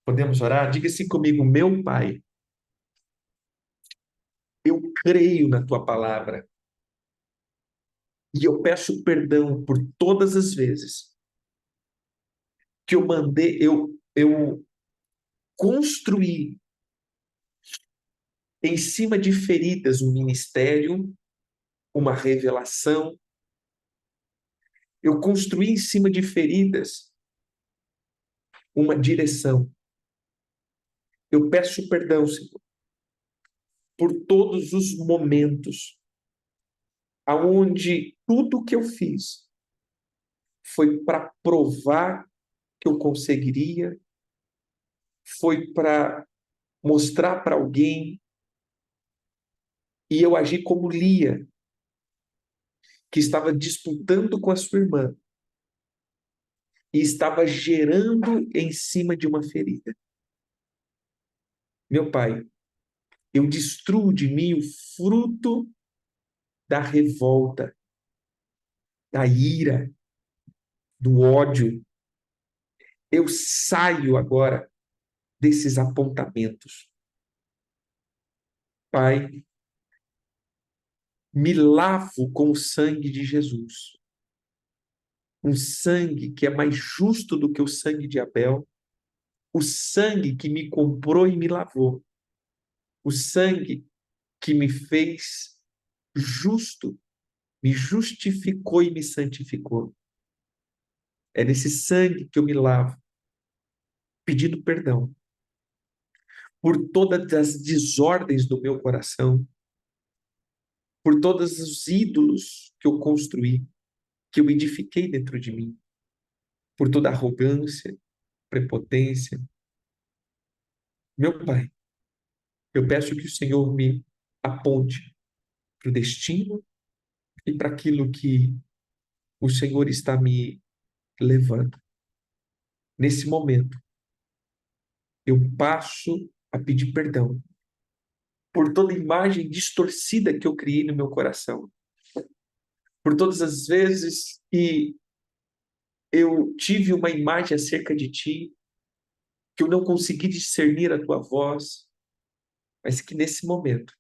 podemos orar? Diga assim comigo, meu Pai, eu creio na tua palavra e eu peço perdão por todas as vezes que eu mandei, eu construí em cima de feridas um ministério, uma revelação, Eu construí em cima de feridas uma direção. Eu peço perdão, Senhor, por todos os momentos aonde tudo que eu fiz foi para provar que eu conseguiria, foi para mostrar para alguém, e eu agi como Lia, que estava disputando com a sua irmã e estava gerando em cima de uma ferida. Meu Pai, eu destruo de mim o fruto da revolta, da ira, do ódio. Eu saio agora desses apontamentos. Pai, me lavo com o sangue de Jesus. Um sangue que é mais justo do que o sangue de Abel. O sangue que me comprou e me lavou. O sangue que me fez justo, me justificou e me santificou. É nesse sangue que eu me lavo, pedindo perdão por todas as desordens do meu coração, por todos os ídolos que eu construí, que eu edifiquei dentro de mim, por toda arrogância, prepotência. Meu Pai, eu peço que o Senhor me aponte para o destino e para aquilo que o Senhor está me levando. Nesse momento, eu passo a pedir perdão por toda imagem distorcida que eu criei no meu coração, por todas as vezes que eu tive uma imagem acerca de ti, que eu não consegui discernir a tua voz, mas que nesse momento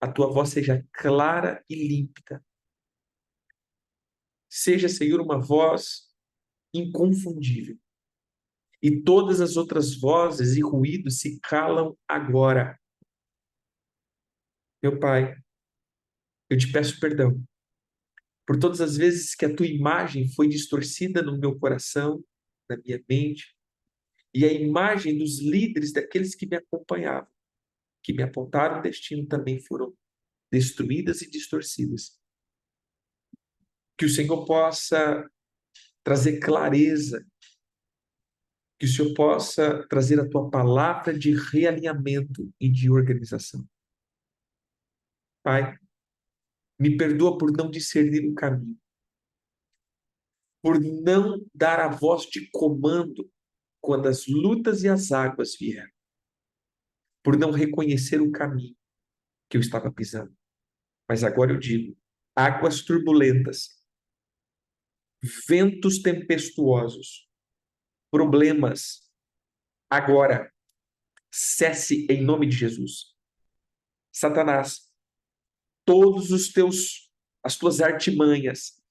a tua voz seja clara e límpida. Seja, Senhor, uma voz inconfundível. E todas as outras vozes e ruídos se calam agora. Meu Pai, eu te peço perdão por todas as vezes que a tua imagem foi distorcida no meu coração, na minha mente, e a imagem dos líderes, daqueles que me acompanhavam, que me apontaram o destino, também foram destruídas e distorcidas. Que o Senhor possa trazer clareza, que o Senhor possa trazer a tua palavra de realinhamento e de organização. Pai, me perdoa por não discernir o caminho, por não dar a voz de comando quando as lutas e as águas vieram, por não reconhecer o caminho que eu estava pisando. Mas agora eu digo: águas turbulentas, ventos tempestuosos, problemas, agora cesse em nome de Jesus. Satanás, todos os teus, as tuas artimanhas,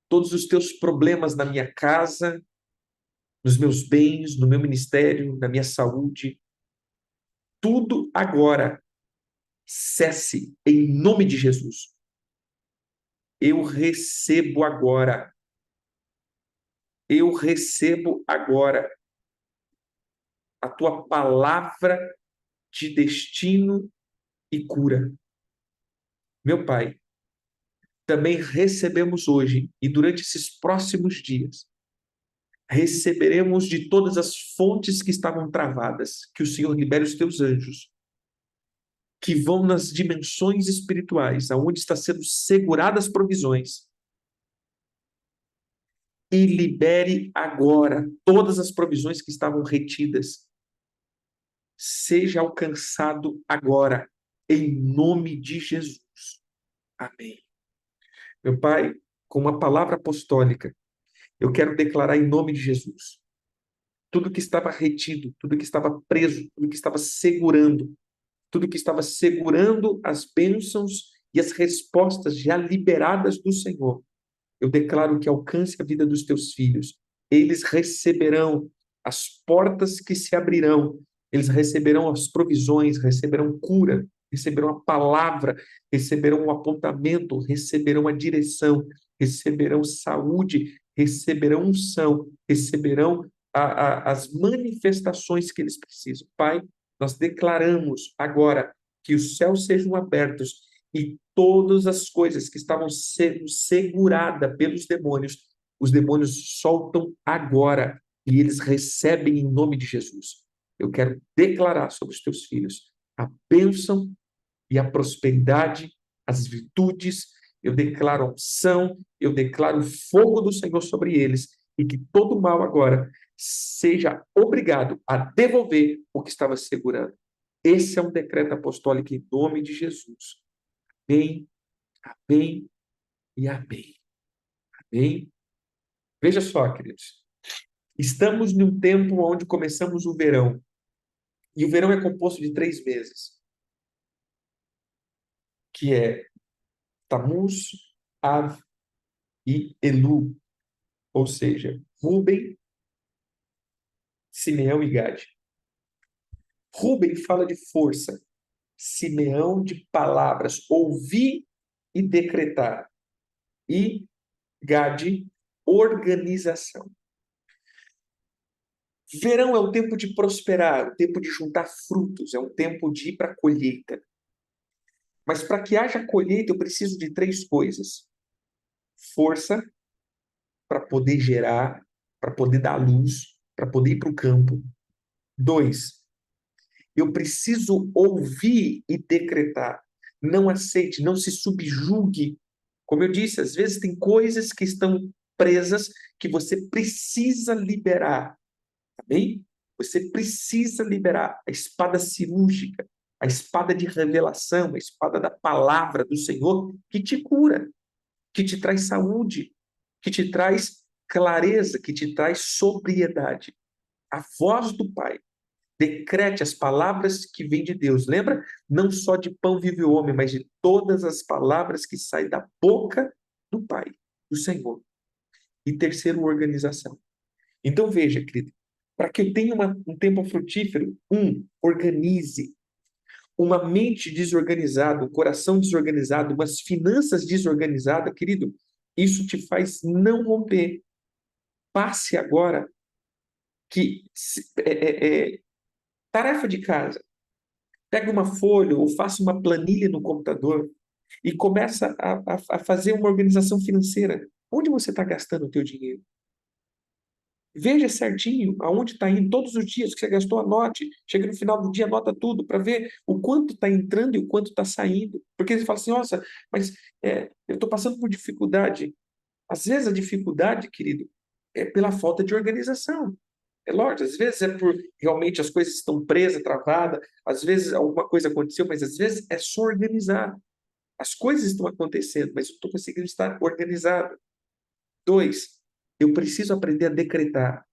todos os teus problemas na minha casa, nos meus bens, no meu ministério, na minha saúde, tudo agora cesse em nome de Jesus. Eu recebo agora a tua palavra de destino e cura. Meu Pai, também recebemos hoje e durante esses próximos dias, receberemos de todas as fontes que estavam travadas, que o Senhor libere os teus anjos, que vão nas dimensões espirituais, aonde está sendo seguradas provisões, e libere agora todas as provisões que estavam retidas. Seja alcançado agora, em nome de Jesus. Amém. Meu Pai, com uma palavra apostólica, eu quero declarar em nome de Jesus tudo que estava retido, tudo que estava preso, tudo que estava segurando as bênçãos e as respostas já liberadas do Senhor. Eu declaro que alcance a vida dos teus filhos. Eles receberão as portas que se abrirão, eles receberão as provisões, receberão cura, receberão a palavra, receberão o apontamento, receberão a direção, receberão saúde, receberão unção, receberão as manifestações que eles precisam. Pai, nós declaramos agora que os céus sejam abertos e todas as coisas que estavam sendo seguradas pelos demônios, os demônios soltam agora e eles recebem em nome de Jesus. Eu quero declarar sobre os teus filhos a bênção e a prosperidade, as virtudes. Eu declaro a unção, eu declaro o fogo do Senhor sobre eles e que todo mal agora seja obrigado a devolver o que estava segurando. Esse é um decreto apostólico em nome de Jesus. Amém, amém e amém. Amém. Veja só, queridos. Estamos num tempo onde começamos o verão. E o verão é composto de 3 meses, que é Tammuz, Av e Elu, ou seja, Rúben, Simeão e Gade. Rúben fala de força, Simeão de palavras, ouvir e decretar, e Gade, organização. Verão é o tempo de prosperar, o tempo de juntar frutos, é um tempo de ir para a colheita. Mas para que haja colheita, eu preciso de 3 coisas: força para poder gerar, para poder dar luz, para poder ir para o campo. 2, eu preciso ouvir e decretar. Não aceite, não se subjugue. Como eu disse, às vezes tem coisas que estão presas que você precisa liberar. Amém? Você precisa liberar a espada cirúrgica, a espada de revelação, a espada da palavra do Senhor que te cura, que te traz saúde, que te traz clareza, que te traz sobriedade. A voz do Pai. Decrete as palavras que vêm de Deus. Lembra? Não só de pão vive o homem, mas de todas as palavras que saem da boca do Pai, do Senhor. E terceiro, organização. Então veja, querido, para que eu tenha um tempo frutífero, organize. Uma mente desorganizada, um coração desorganizado, umas finanças desorganizadas, querido, isso te faz não romper. Passe agora que tarefa de casa. Pega uma folha ou faça uma planilha no computador e começa a fazer uma organização financeira. Onde você está gastando o teu dinheiro? Veja certinho aonde está indo todos os dias que você gastou, anote. Chega no final do dia, anota tudo para ver o quanto está entrando e o quanto está saindo. Porque você fala assim, nossa, mas eu estou passando por dificuldade. Às vezes a dificuldade, querido, é pela falta de organização. É lógico, às vezes é por realmente as coisas estão presas, travadas, às vezes alguma coisa aconteceu, mas às vezes é só organizar. As coisas estão acontecendo, mas eu estou conseguindo estar organizado. 2, eu preciso aprender a decretar.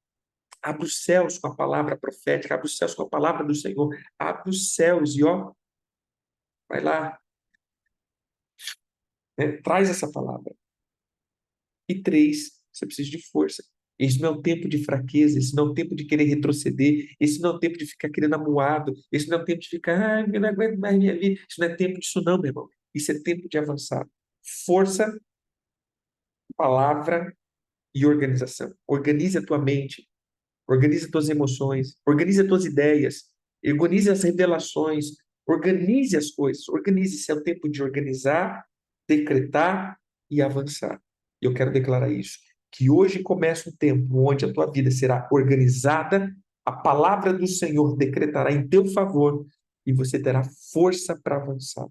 Abre os céus com a palavra profética, abre os céus com a palavra do Senhor, abre os céus e vai lá, né? Traz essa palavra. E 3, você precisa de força. Esse não é o tempo de fraqueza, esse não é o tempo de querer retroceder, esse não é o tempo de ficar querendo amuado, esse não é o tempo de ficar, eu não aguento mais minha vida. Isso não é tempo disso não, meu irmão. Isso é tempo de avançar. Força, palavra e organização. Organize a tua mente, organize as tuas emoções, organize as tuas ideias, organize as revelações, organize as coisas, organize. Esse é o tempo de organizar, decretar e avançar. Eu quero declarar isso, que hoje começa um tempo onde a tua vida será organizada, a palavra do Senhor decretará em teu favor e você terá força para avançar.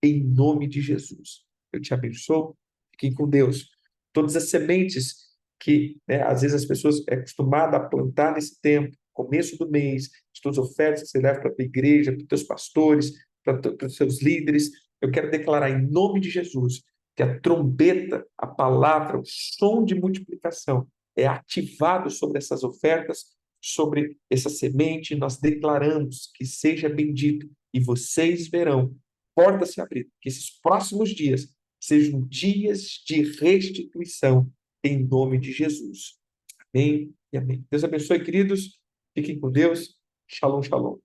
Em nome de Jesus. Eu te abençoo. Fiquem com Deus. Todas as sementes que, né, às vezes as pessoas é acostumada a plantar nesse tempo, começo do mês, as tuas ofertas que você leva para a tua igreja, para os teus pastores, para os seus líderes, eu quero declarar em nome de Jesus que a trombeta, a palavra, o som de multiplicação é ativado sobre essas ofertas, sobre essa semente. Nós declaramos que seja bendito e vocês verão portas se abrir, que esses próximos dias sejam dias de restituição em nome de Jesus. Amém e amém. Deus abençoe, queridos. Fiquem com Deus. Shalom, shalom.